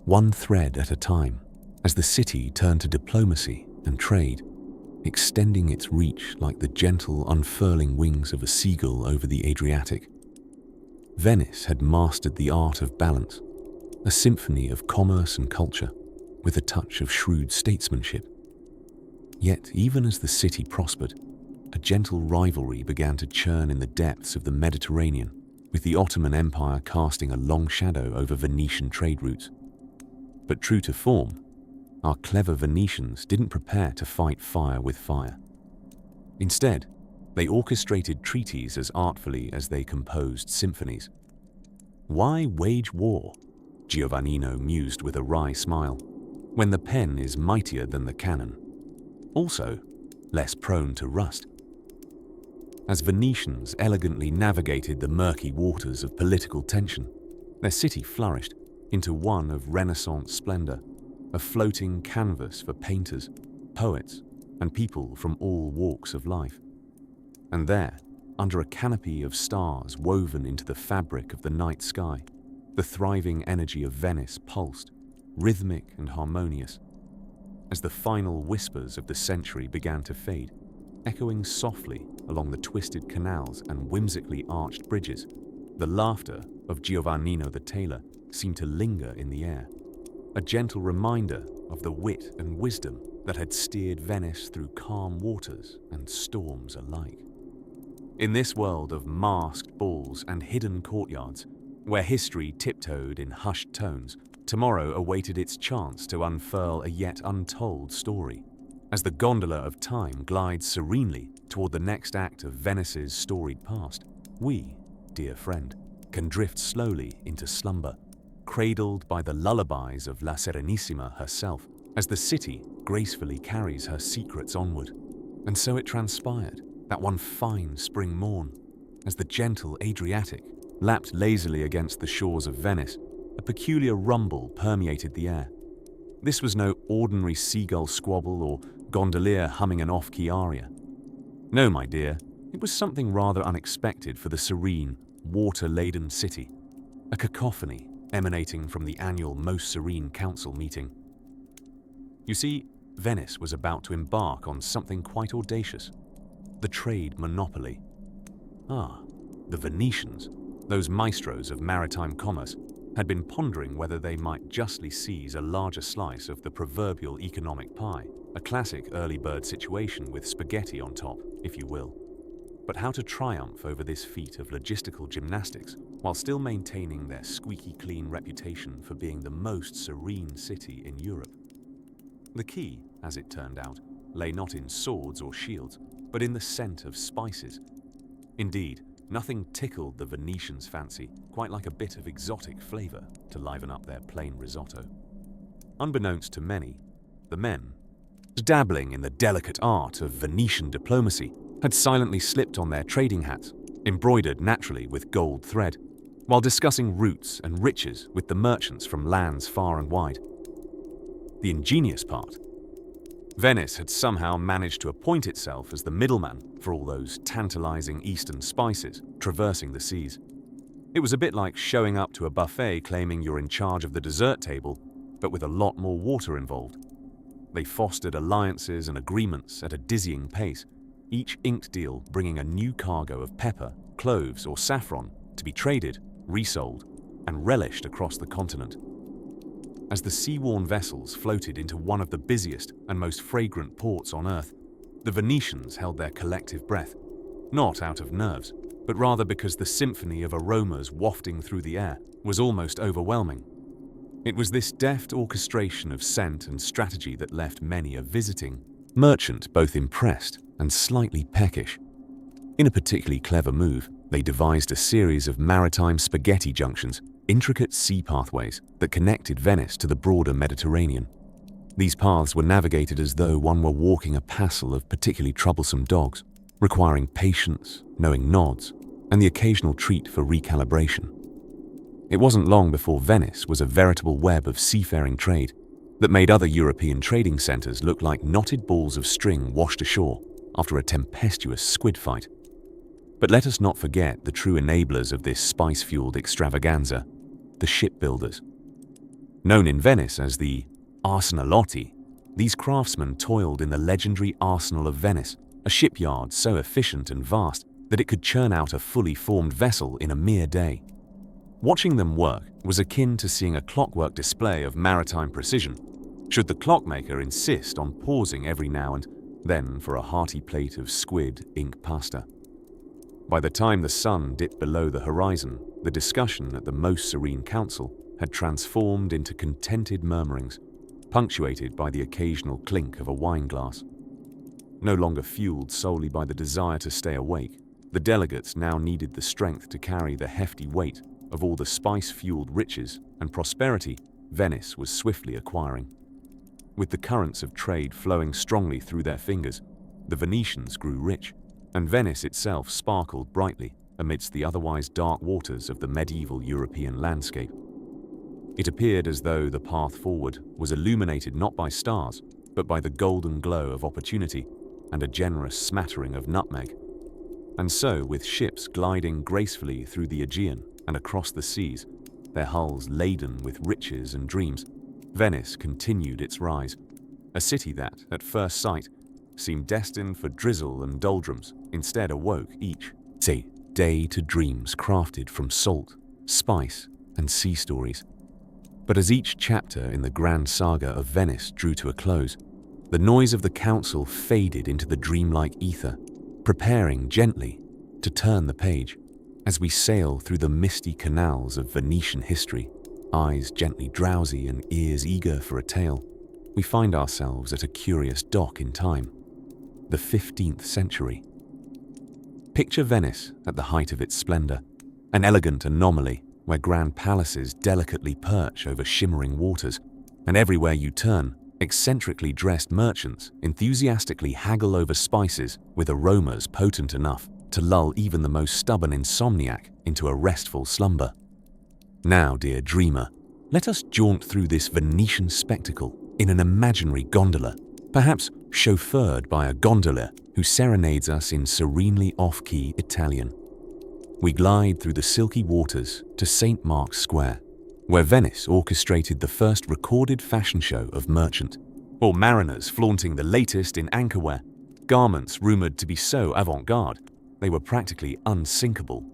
one thread at a time, as the city turned to diplomacy and trade, extending its reach like the gentle unfurling wings of a seagull over the Adriatic. Venice had mastered the art of balance, a symphony of commerce and culture, with a touch of shrewd statesmanship. Yet, even as the city prospered, a gentle rivalry began to churn in the depths of the Mediterranean, with the Ottoman Empire casting a long shadow over Venetian trade routes. But true to form, our clever Venetians didn't prepare to fight fire with fire. Instead, they orchestrated treaties as artfully as they composed symphonies. Why wage war? Giovannino mused with a wry smile, when the pen is mightier than the cannon. Also, less prone to rust. As Venetians elegantly navigated the murky waters of political tension, their city flourished into one of Renaissance splendor, a floating canvas for painters, poets, and people from all walks of life. And there, under a canopy of stars woven into the fabric of the night sky, the thriving energy of Venice pulsed, rhythmic and harmonious. As the final whispers of the century began to fade, echoing softly along the twisted canals and whimsically arched bridges, the laughter of Giovannino the tailor seemed to linger in the air, a gentle reminder of the wit and wisdom that had steered Venice through calm waters and storms alike. In this world of masked balls and hidden courtyards, where history tiptoed in hushed tones, tomorrow awaited its chance to unfurl a yet untold story. As the gondola of time glides serenely toward the next act of Venice's storied past, we, dear friend, can drift slowly into slumber, cradled by the lullabies of La Serenissima herself, as the city gracefully carries her secrets onward. And so it transpired, that one fine spring morn, as the gentle Adriatic lapped lazily against the shores of Venice, a peculiar rumble permeated the air. This was no ordinary seagull squabble or gondolier humming an off-key aria. No, my dear, it was something rather unexpected for the serene, water-laden city, a cacophony emanating from the annual Most Serene Council meeting. You see, Venice was about to embark on something quite audacious, the trade monopoly. The Venetians, those maestros of maritime commerce, had been pondering whether they might justly seize a larger slice of the proverbial economic pie, a classic early bird situation with spaghetti on top, if you will. But how to triumph over this feat of logistical gymnastics while still maintaining their squeaky clean reputation for being the most serene city in Europe? The key, as it turned out, lay not in swords or shields, but in the scent of spices. Indeed, nothing tickled the Venetians' fancy quite like a bit of exotic flavor to liven up their plain risotto. Unbeknownst to many, the men, dabbling in the delicate art of Venetian diplomacy, had silently slipped on their trading hats, embroidered naturally with gold thread, while discussing routes and riches with the merchants from lands far and wide. The ingenious part: Venice had somehow managed to appoint itself as the middleman for all those tantalizing eastern spices traversing the seas. It was a bit like showing up to a buffet claiming you're in charge of the dessert table, but with a lot more water involved. They fostered alliances and agreements at a dizzying pace, each inked deal bringing a new cargo of pepper, cloves, or saffron to be traded, resold, and relished across the continent. As the sea-worn vessels floated into one of the busiest and most fragrant ports on Earth, the Venetians held their collective breath, not out of nerves, but rather because the symphony of aromas wafting through the air was almost overwhelming. It was this deft orchestration of scent and strategy that left many a visiting merchant both impressed and slightly peckish. In a particularly clever move, they devised a series of maritime spaghetti junctions, intricate sea pathways that connected Venice to the broader Mediterranean. These paths were navigated as though one were walking a passel of particularly troublesome dogs, requiring patience, knowing nods, and the occasional treat for recalibration. It wasn't long before Venice was a veritable web of seafaring trade that made other European trading centers look like knotted balls of string washed ashore after a tempestuous squid fight. But let us not forget the true enablers of this spice-fueled extravaganza, the shipbuilders. Known in Venice as the Arsenalotti, these craftsmen toiled in the legendary Arsenal of Venice, a shipyard so efficient and vast that it could churn out a fully formed vessel in a mere day. Watching them work was akin to seeing a clockwork display of maritime precision, should the clockmaker insist on pausing every now and then for a hearty plate of squid ink pasta. By the time the sun dipped below the horizon, the discussion at the most serene council had transformed into contented murmurings, punctuated by the occasional clink of a wine glass. No longer fueled solely by the desire to stay awake, the delegates now needed the strength to carry the hefty weight of all the spice-fueled riches and prosperity Venice was swiftly acquiring. With the currents of trade flowing strongly through their fingers, the Venetians grew rich, and Venice itself sparkled brightly amidst the otherwise dark waters of the medieval European landscape. It appeared as though the path forward was illuminated not by stars, but by the golden glow of opportunity and a generous smattering of nutmeg. And so, with ships gliding gracefully through the Aegean and across the seas, their hulls laden with riches and dreams, Venice continued its rise, a city that, at first sight, seemed destined for drizzle and doldrums, instead awoke each day to dreams crafted from salt, spice, and sea stories. But as each chapter in the grand saga of Venice drew to a close, the noise of the council faded into the dreamlike ether, preparing gently to turn the page. As we sail through the misty canals of Venetian history, eyes gently drowsy and ears eager for a tale, we find ourselves at a curious dock in time, the 15th century. Picture Venice at the height of its splendor, an elegant anomaly where grand palaces delicately perch over shimmering waters, and everywhere you turn, eccentrically dressed merchants enthusiastically haggle over spices with aromas potent enough to lull even the most stubborn insomniac into a restful slumber. Now, dear dreamer, let us jaunt through this Venetian spectacle in an imaginary gondola, perhaps chauffeured by a gondolier who serenades us in serenely off-key Italian. We glide through the silky waters to St. Mark's Square, where Venice orchestrated the first recorded fashion show of merchant, or mariners flaunting the latest in anchorwear, garments rumored to be so avant-garde they were practically unsinkable.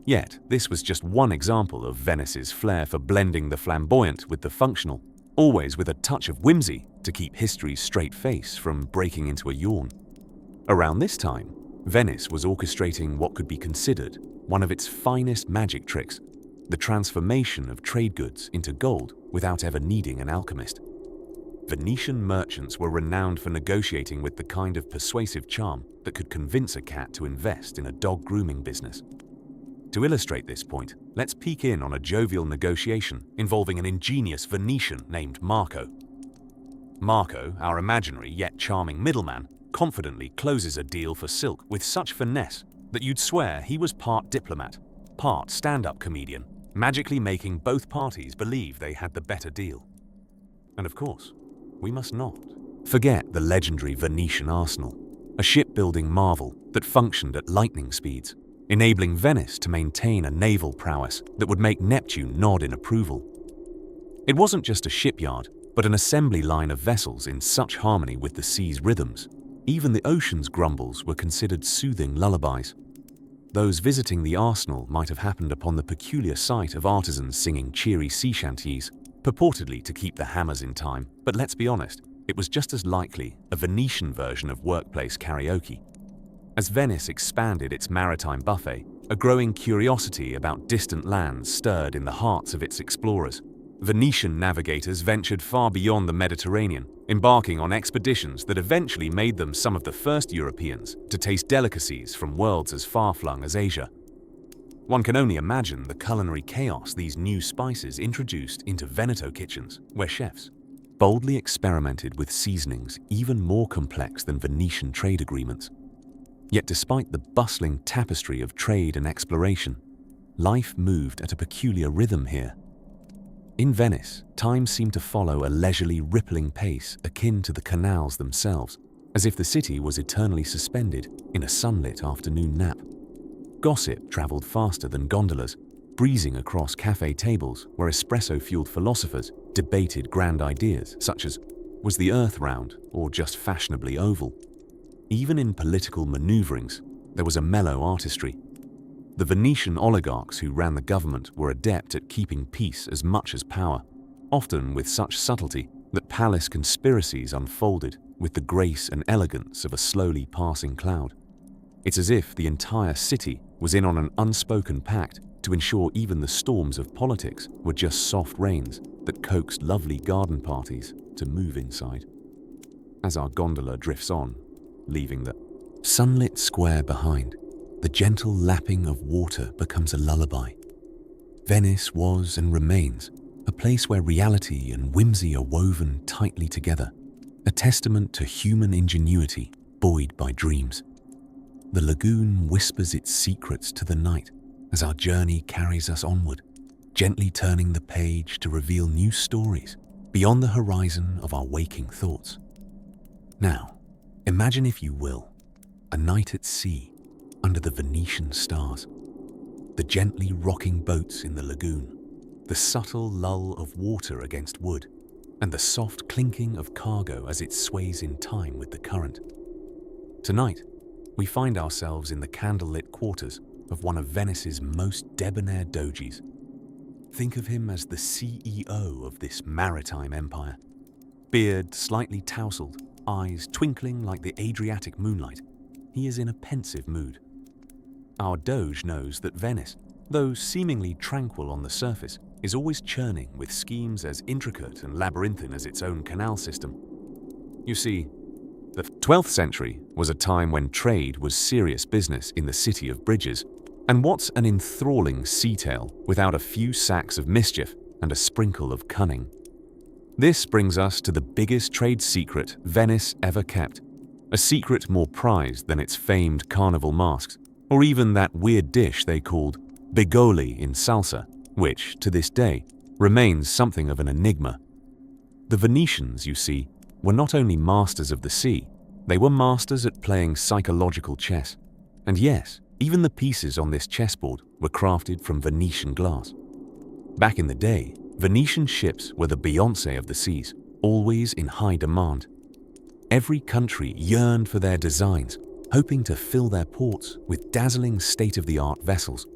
Yet, this was just one example of Venice's flair for blending the flamboyant with the functional, always with a touch of whimsy to keep history's straight face from breaking into a yawn. Around this time, Venice was orchestrating what could be considered one of its finest magic tricks, the transformation of trade goods into gold without ever needing an alchemist. Venetian merchants were renowned for negotiating with the kind of persuasive charm that could convince a cat to invest in a dog grooming business. To illustrate this point, let's peek in on a jovial negotiation involving an ingenious Venetian named Marco. Marco, our imaginary yet charming middleman, confidently closes a deal for silk with such finesse that you'd swear he was part diplomat, part stand-up comedian, magically making both parties believe they had the better deal. And of course, we must not forget the legendary Venetian arsenal, a shipbuilding marvel that functioned at lightning speeds, enabling Venice to maintain a naval prowess that would make Neptune nod in approval. It wasn't just a shipyard, but an assembly line of vessels in such harmony with the sea's rhythms. Even the ocean's grumbles were considered soothing lullabies. Those visiting the arsenal might have happened upon the peculiar sight of artisans singing cheery sea chanties, purportedly to keep the hammers in time, but let's be honest, it was just as likely a Venetian version of workplace karaoke. As Venice expanded its maritime buffet, a growing curiosity about distant lands stirred in the hearts of its explorers. Venetian navigators ventured far beyond the Mediterranean, embarking on expeditions that eventually made them some of the first Europeans to taste delicacies from worlds as far-flung as Asia. One can only imagine the culinary chaos these new spices introduced into Veneto kitchens, where chefs boldly experimented with seasonings even more complex than Venetian trade agreements. Yet despite the bustling tapestry of trade and exploration, life moved at a peculiar rhythm here. In Venice, time seemed to follow a leisurely rippling pace akin to the canals themselves, as if the city was eternally suspended in a sunlit afternoon nap. Gossip traveled faster than gondolas, breezing across cafe tables where espresso-fueled philosophers debated grand ideas such as, was the Earth round or just fashionably oval? Even in political maneuverings, there was a mellow artistry. The Venetian oligarchs who ran the government were adept at keeping peace as much as power, often with such subtlety that palace conspiracies unfolded with the grace and elegance of a slowly passing cloud. It's as if the entire city was in on an unspoken pact to ensure even the storms of politics were just soft rains that coaxed lovely garden parties to move inside. As our gondola drifts on, leaving the sunlit square behind, the gentle lapping of water becomes a lullaby. Venice was and remains a place where reality and whimsy are woven tightly together, a testament to human ingenuity buoyed by dreams. The lagoon whispers its secrets to the night as our journey carries us onward, gently turning the page to reveal new stories beyond the horizon of our waking thoughts. Now, imagine, if you will, a night at sea under the Venetian stars. The gently rocking boats in the lagoon, the subtle lull of water against wood, and the soft clinking of cargo as it sways in time with the current. Tonight, we find ourselves in the candlelit quarters of one of Venice's most debonair doges. Think of him as the CEO of this maritime empire. Beard slightly tousled, eyes twinkling like the Adriatic moonlight, he is in a pensive mood. Our doge knows that Venice, though seemingly tranquil on the surface, is always churning with schemes as intricate and labyrinthine as its own canal system. You see, the 12th century was a time when trade was serious business in the city of bridges, and what's an enthralling sea tale without a few sacks of mischief and a sprinkle of cunning? This brings us to the biggest trade secret Venice ever kept, a secret more prized than its famed carnival masks, or even that weird dish they called bigoli in salsa, which, to this day, remains something of an enigma. The Venetians, you see, were not only masters of the sea, they were masters at playing psychological chess. And yes, even the pieces on this chessboard were crafted from Venetian glass. Back in the day, Venetian ships were the Beyoncé of the seas, always in high demand. Every country yearned for their designs, hoping to fill their ports with dazzling state-of-the-art vessels.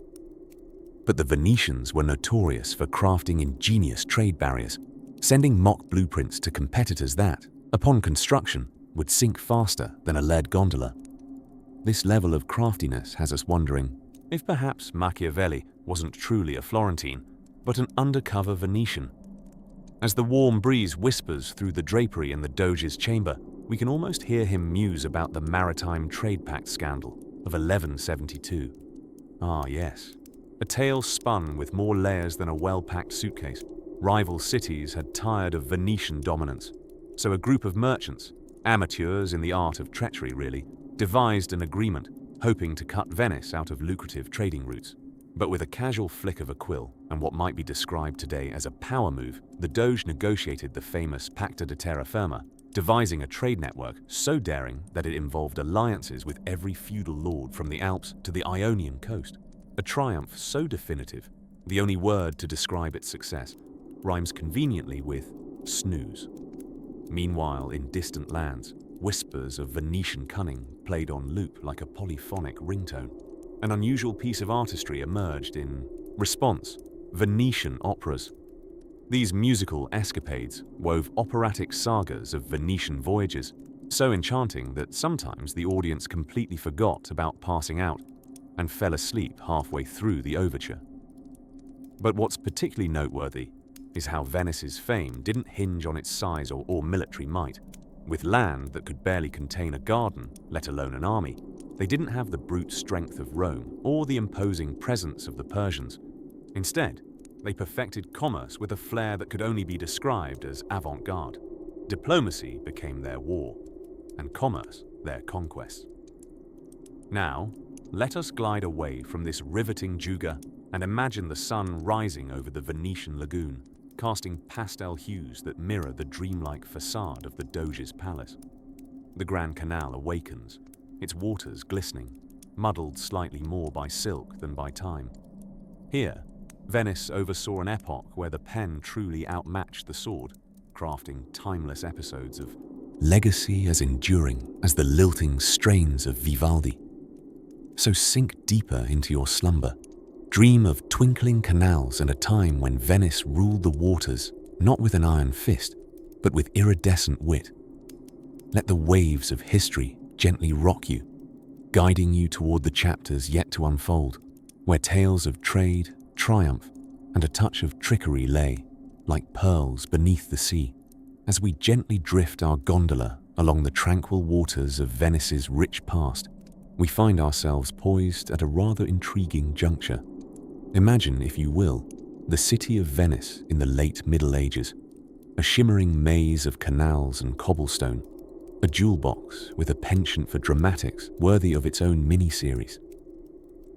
But the Venetians were notorious for crafting ingenious trade barriers, sending mock blueprints to competitors that, upon construction, would sink faster than a lead gondola. This level of craftiness has us wondering if perhaps Machiavelli wasn't truly a Florentine, but an undercover Venetian. As the warm breeze whispers through the drapery in the Doge's chamber, we can almost hear him muse about the Maritime Trade Pact scandal of 1172. Ah yes, a tale spun with more layers than a well-packed suitcase. Rival cities had tired of Venetian dominance, so a group of merchants, amateurs in the art of treachery really, devised an agreement, hoping to cut Venice out of lucrative trading routes. But with a casual flick of a quill and what might be described today as a power move, the Doge negotiated the famous Pacta de Terra Firma, devising a trade network so daring that it involved alliances with every feudal lord from the Alps to the Ionian coast. A triumph so definitive, the only word to describe its success rhymes conveniently with snooze. Meanwhile, in distant lands, whispers of Venetian cunning played on loop like a polyphonic ringtone. An unusual piece of artistry emerged in response: Venetian operas. These musical escapades wove operatic sagas of Venetian voyages, so enchanting that sometimes the audience completely forgot about passing out and fell asleep halfway through the overture. But what's particularly noteworthy is how Venice's fame didn't hinge on its size or military might. With land that could barely contain a garden, let alone an army, they didn't have the brute strength of Rome or the imposing presence of the Persians. Instead, they perfected commerce with a flair that could only be described as avant-garde. Diplomacy became their war, and commerce their conquest. Now, let us glide away from this riveting juga and imagine the sun rising over the Venetian lagoon, casting pastel hues that mirror the dreamlike facade of the Doge's palace. The Grand Canal awakens, its waters glistening, muddled slightly more by silk than by time. Here, Venice oversaw an epoch where the pen truly outmatched the sword, crafting timeless episodes of legacy as enduring as the lilting strains of Vivaldi. So sink deeper into your slumber. Dream of twinkling canals and a time when Venice ruled the waters, not with an iron fist, but with iridescent wit. Let the waves of history gently rock you, guiding you toward the chapters yet to unfold, where tales of trade, triumph, and a touch of trickery lay, like pearls beneath the sea, as we gently drift our gondola along the tranquil waters of Venice's rich past. We find ourselves poised at a rather intriguing juncture. Imagine, if you will, the city of Venice in the late Middle Ages, a shimmering maze of canals and cobblestone, a jewel box with a penchant for dramatics worthy of its own mini-series.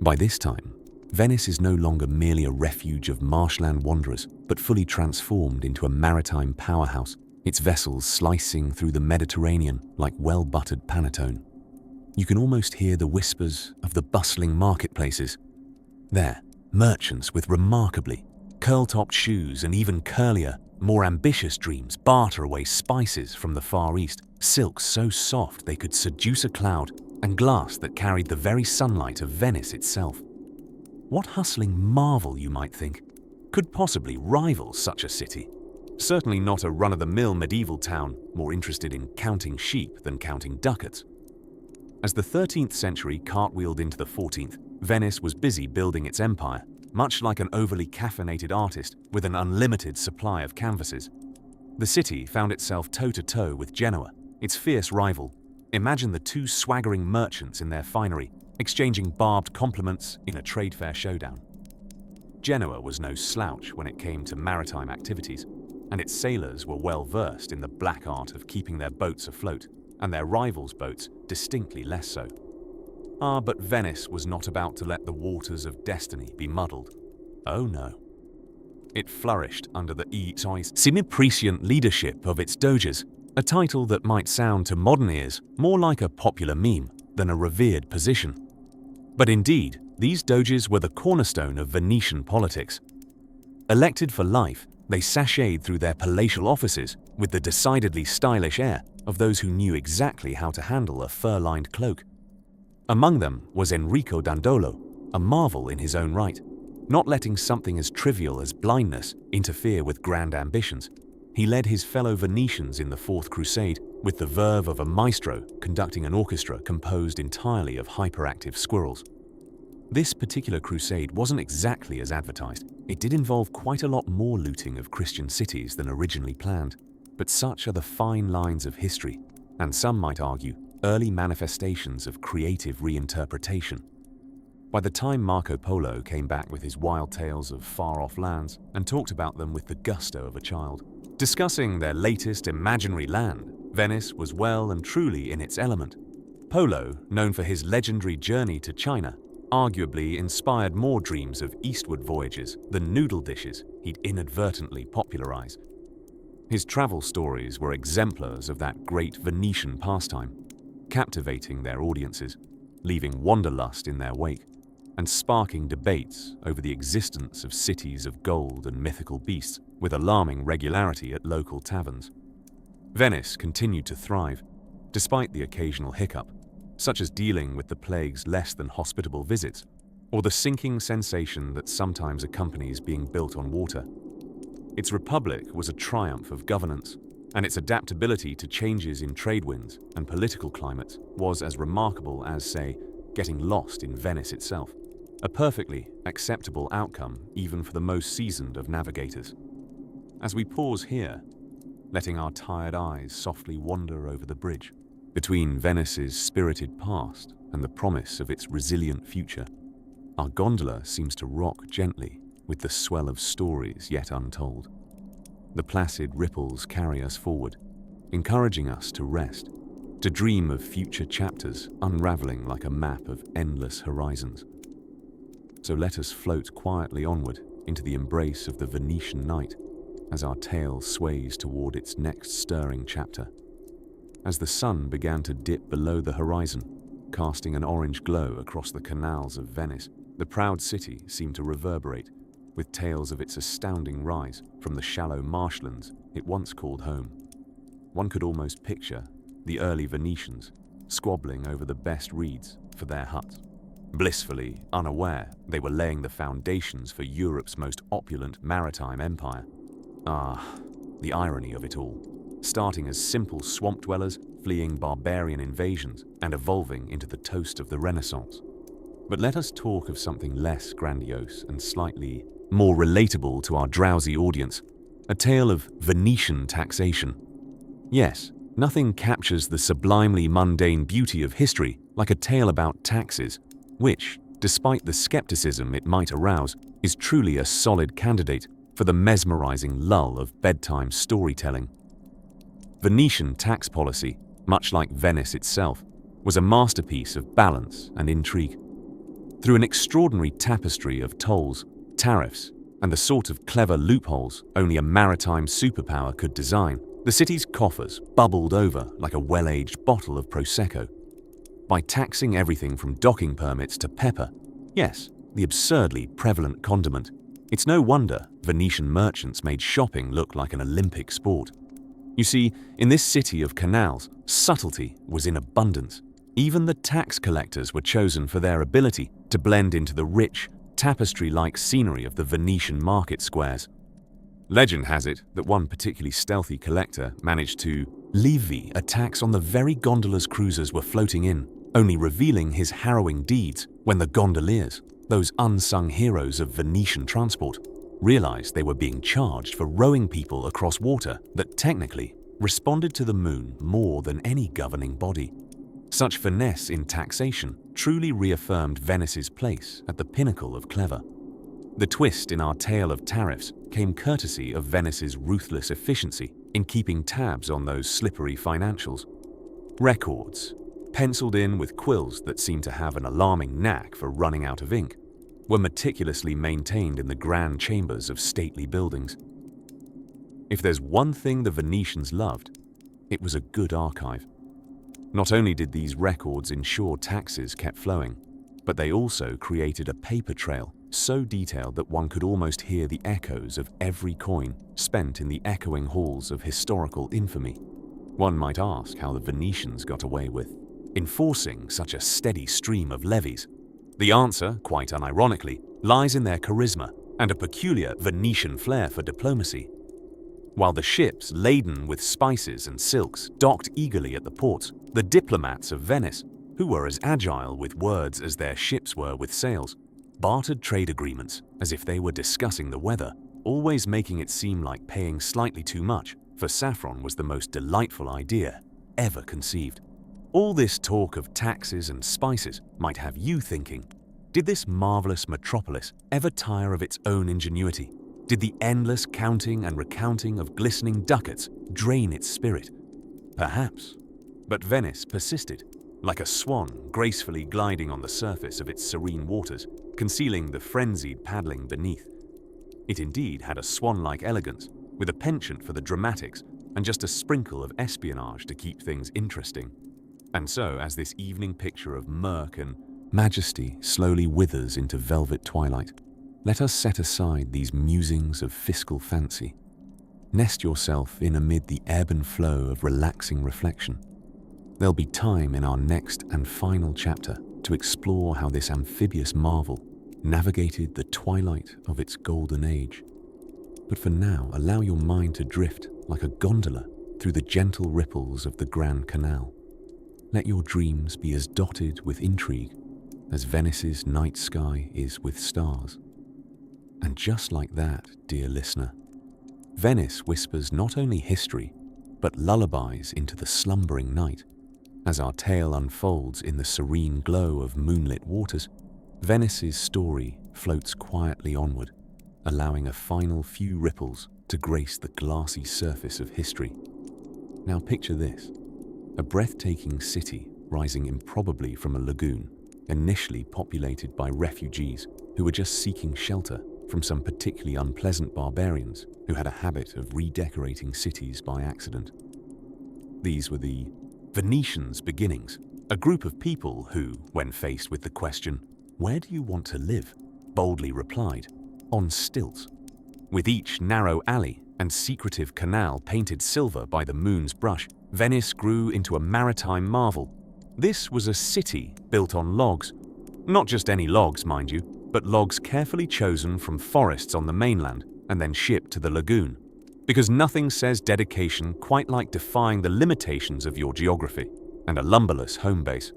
By this time, Venice is no longer merely a refuge of marshland wanderers, but fully transformed into a maritime powerhouse, its vessels slicing through the Mediterranean like well-buttered panettone. You can almost hear the whispers of the bustling marketplaces. There, merchants with remarkably curl-topped shoes and even curlier, more ambitious dreams barter away spices from the Far East, silks so soft they could seduce a cloud, and glass that carried the very sunlight of Venice itself. What hustling marvel, you might think, could possibly rival such a city? Certainly not a run-of-the-mill medieval town more interested in counting sheep than counting ducats. As the 13th century cartwheeled into the 14th, Venice was busy building its empire, much like an overly caffeinated artist with an unlimited supply of canvases. The city found itself toe-to-toe with Genoa, its fierce rival. Imagine the two swaggering merchants in their finery, exchanging barbed compliments in a trade fair showdown. Genoa was no slouch when it came to maritime activities, and its sailors were well versed in the black art of keeping their boats afloat, and their rivals' boats distinctly less so. But Venice was not about to let the waters of destiny be muddled. Oh no. It flourished under the semi-prescient leadership of its doges, a title that might sound to modern ears more like a popular meme than a revered position. But indeed, these doges were the cornerstone of Venetian politics. Elected for life, they sashayed through their palatial offices with the decidedly stylish air of those who knew exactly how to handle a fur-lined cloak. Among them was Enrico Dandolo, a marvel in his own right, not letting something as trivial as blindness interfere with grand ambitions. He led his fellow Venetians in the Fourth Crusade with the verve of a maestro conducting an orchestra composed entirely of hyperactive squirrels. This particular crusade wasn't exactly as advertised. It did involve quite a lot more looting of Christian cities than originally planned. But such are the fine lines of history, and some might argue, early manifestations of creative reinterpretation. By the time Marco Polo came back with his wild tales of far-off lands and talked about them with the gusto of a child, discussing their latest imaginary land, Venice was well and truly in its element. Polo, known for his legendary journey to China, arguably inspired more dreams of eastward voyages than noodle dishes he'd inadvertently popularized. His travel stories were exemplars of that great Venetian pastime, captivating their audiences, leaving wanderlust in their wake, and sparking debates over the existence of cities of gold and mythical beasts with alarming regularity at local taverns. Venice continued to thrive, despite the occasional hiccup, such as dealing with the plague's less than hospitable visits, or the sinking sensation that sometimes accompanies being built on water. Its republic was a triumph of governance, and its adaptability to changes in trade winds and political climates was as remarkable as, say, getting lost in Venice itself, a perfectly acceptable outcome even for the most seasoned of navigators. As we pause here, letting our tired eyes softly wander over the bridge, between Venice's spirited past and the promise of its resilient future, our gondola seems to rock gently with the swell of stories yet untold. The placid ripples carry us forward, encouraging us to rest, to dream of future chapters unraveling like a map of endless horizons. So let us float quietly onward into the embrace of the Venetian night as our tale sways toward its next stirring chapter. As the sun began to dip below the horizon, casting an orange glow across the canals of Venice, the proud city seemed to reverberate with tales of its astounding rise from the shallow marshlands it once called home. One could almost picture the early Venetians squabbling over the best reeds for their huts, blissfully unaware they were laying the foundations for Europe's most opulent maritime empire. Ah, the irony of it all, starting as simple swamp dwellers fleeing barbarian invasions and evolving into the toast of the Renaissance. But let us talk of something less grandiose and slightly more relatable to our drowsy audience, a tale of Venetian taxation. Yes, nothing captures the sublimely mundane beauty of history like a tale about taxes, which, despite the skepticism it might arouse, is truly a solid candidate for the mesmerizing lull of bedtime storytelling. Venetian tax policy, much like Venice itself, was a masterpiece of balance and intrigue. Through an extraordinary tapestry of tolls, tariffs, and the sort of clever loopholes only a maritime superpower could design, the city's coffers bubbled over like a well-aged bottle of Prosecco. By taxing everything from docking permits to pepper, yes, the absurdly prevalent condiment, it's no wonder Venetian merchants made shopping look like an Olympic sport. You see, in this city of canals, subtlety was in abundance. Even the tax collectors were chosen for their ability to blend into the rich, tapestry-like scenery of the Venetian market squares. Legend has it that one particularly stealthy collector managed to levy a tax on the very gondolas cruisers were floating in, only revealing his harrowing deeds when the gondoliers, those unsung heroes of Venetian transport, realized they were being charged for rowing people across water that technically responded to the moon more than any governing body. Such finesse in taxation truly reaffirmed Venice's place at the pinnacle of clever. The twist in our tale of tariffs came courtesy of Venice's ruthless efficiency in keeping tabs on those slippery financials. Records, penciled in with quills that seemed to have an alarming knack for running out of ink, were meticulously maintained in the grand chambers of stately buildings. If there's one thing the Venetians loved, it was a good archive. Not only did these records ensure taxes kept flowing, but they also created a paper trail so detailed that one could almost hear the echoes of every coin spent in the echoing halls of historical infamy. One might ask how the Venetians got away with enforcing such a steady stream of levies. The answer, quite unironically, lies in their charisma and a peculiar Venetian flair for diplomacy. While the ships laden with spices and silks docked eagerly at the ports, the diplomats of Venice, who were as agile with words as their ships were with sails, bartered trade agreements as if they were discussing the weather, always making it seem like paying slightly too much for saffron was the most delightful idea ever conceived. All this talk of taxes and spices might have you thinking, did this marvelous metropolis ever tire of its own ingenuity? Did the endless counting and recounting of glistening ducats drain its spirit? Perhaps. But Venice persisted, like a swan gracefully gliding on the surface of its serene waters, concealing the frenzied paddling beneath. It indeed had a swan-like elegance, with a penchant for the dramatics and just a sprinkle of espionage to keep things interesting. And so, as this evening picture of murk and majesty slowly withers into velvet twilight, let us set aside these musings of fiscal fancy. Nest yourself in amid the ebb and flow of relaxing reflection. There'll be time in our next and final chapter to explore how this amphibious marvel navigated the twilight of its golden age. But for now, allow your mind to drift like a gondola through the gentle ripples of the Grand Canal. Let your dreams be as dotted with intrigue as Venice's night sky is with stars. And just like that, dear listener, Venice whispers not only history, but lullabies into the slumbering night. As our tale unfolds in the serene glow of moonlit waters, Venice's story floats quietly onward, allowing a final few ripples to grace the glassy surface of history. Now picture this: a breathtaking city rising improbably from a lagoon, initially populated by refugees who were just seeking shelter from some particularly unpleasant barbarians who had a habit of redecorating cities by accident. These were the Venetians' beginnings, a group of people who, when faced with the question, "Where do you want to live?" boldly replied, "On stilts." With each narrow alley and secretive canal painted silver by the moon's brush, Venice grew into a maritime marvel. This was a city built on logs. Not just any logs, mind you, but logs carefully chosen from forests on the mainland and then shipped to the lagoon. Because nothing says dedication quite like defying the limitations of your geography and a lumberless home base.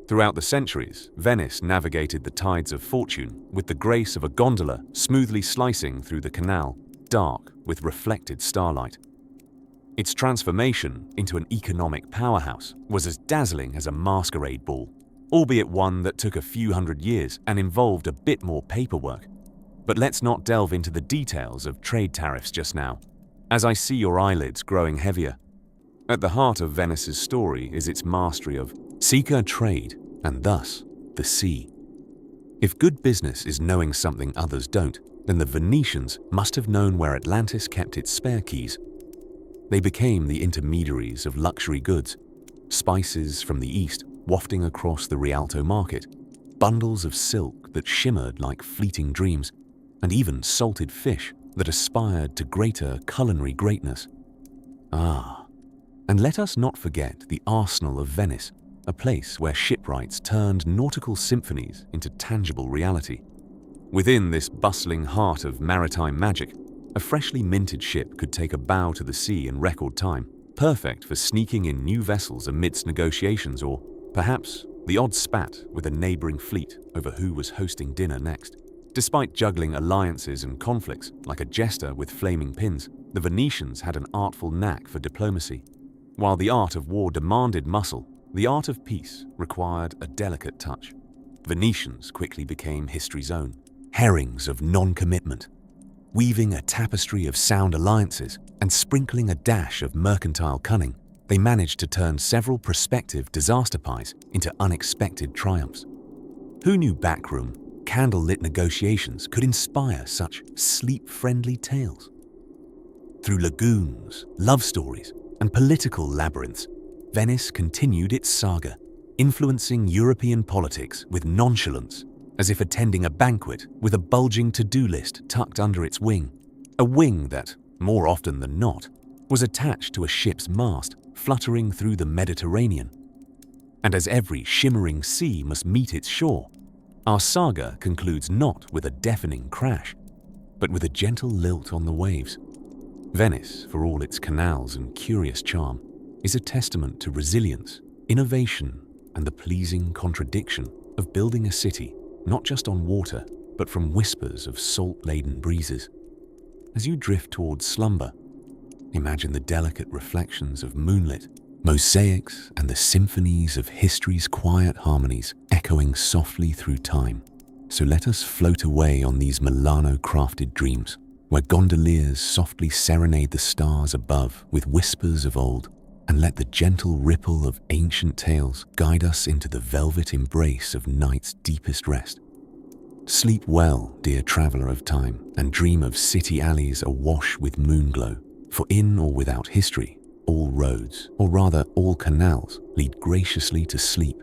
Throughout the centuries, Venice navigated the tides of fortune with the grace of a gondola smoothly slicing through the canal, dark with reflected starlight. Its transformation into an economic powerhouse was as dazzling as a masquerade ball, albeit one that took a few hundred years and involved a bit more paperwork. But let's not delve into the details of trade tariffs just now, as I see your eyelids growing heavier. At the heart of Venice's story is its mastery of seeker trade, and thus the sea. If good business is knowing something others don't, then the Venetians must have known where Atlantis kept its spare keys. They became the intermediaries of luxury goods, spices from the east wafting across the Rialto market, bundles of silk that shimmered like fleeting dreams, and even salted fish that aspired to greater culinary greatness. And let us not forget the arsenal of Venice, a place where shipwrights turned nautical symphonies into tangible reality. Within this bustling heart of maritime magic, a freshly minted ship could take a bow to the sea in record time, perfect for sneaking in new vessels amidst negotiations, or perhaps the odd spat with a neighboring fleet over who was hosting dinner next. Despite juggling alliances and conflicts like a jester with flaming pins, the Venetians had an artful knack for diplomacy. While the art of war demanded muscle, the art of peace required a delicate touch. Venetians quickly became history's own herrings of non-commitment, weaving a tapestry of sound alliances and sprinkling a dash of mercantile cunning. They managed to turn several prospective disaster pies into unexpected triumphs. Who knew backroom, candlelit negotiations could inspire such sleep-friendly tales? Through lagoons, love stories, and political labyrinths, Venice continued its saga, influencing European politics with nonchalance, as if attending a banquet with a bulging to-do list tucked under its wing. A wing that, more often than not, was attached to a ship's mast fluttering through the Mediterranean. And as every shimmering sea must meet its shore, our saga concludes not with a deafening crash, but with a gentle lilt on the waves. Venice, for all its canals and curious charm, is a testament to resilience, innovation, and the pleasing contradiction of building a city not just on water, but from whispers of salt-laden breezes. As you drift towards slumber, imagine the delicate reflections of moonlit, mosaics, and the symphonies of history's quiet harmonies echoing softly through time. So let us float away on these Milano-crafted dreams, where gondoliers softly serenade the stars above with whispers of old, and let the gentle ripple of ancient tales guide us into the velvet embrace of night's deepest rest. Sleep well, dear traveller of time, and dream of city alleys awash with moonglow. For in or without history, all roads, or rather all canals, lead graciously to sleep.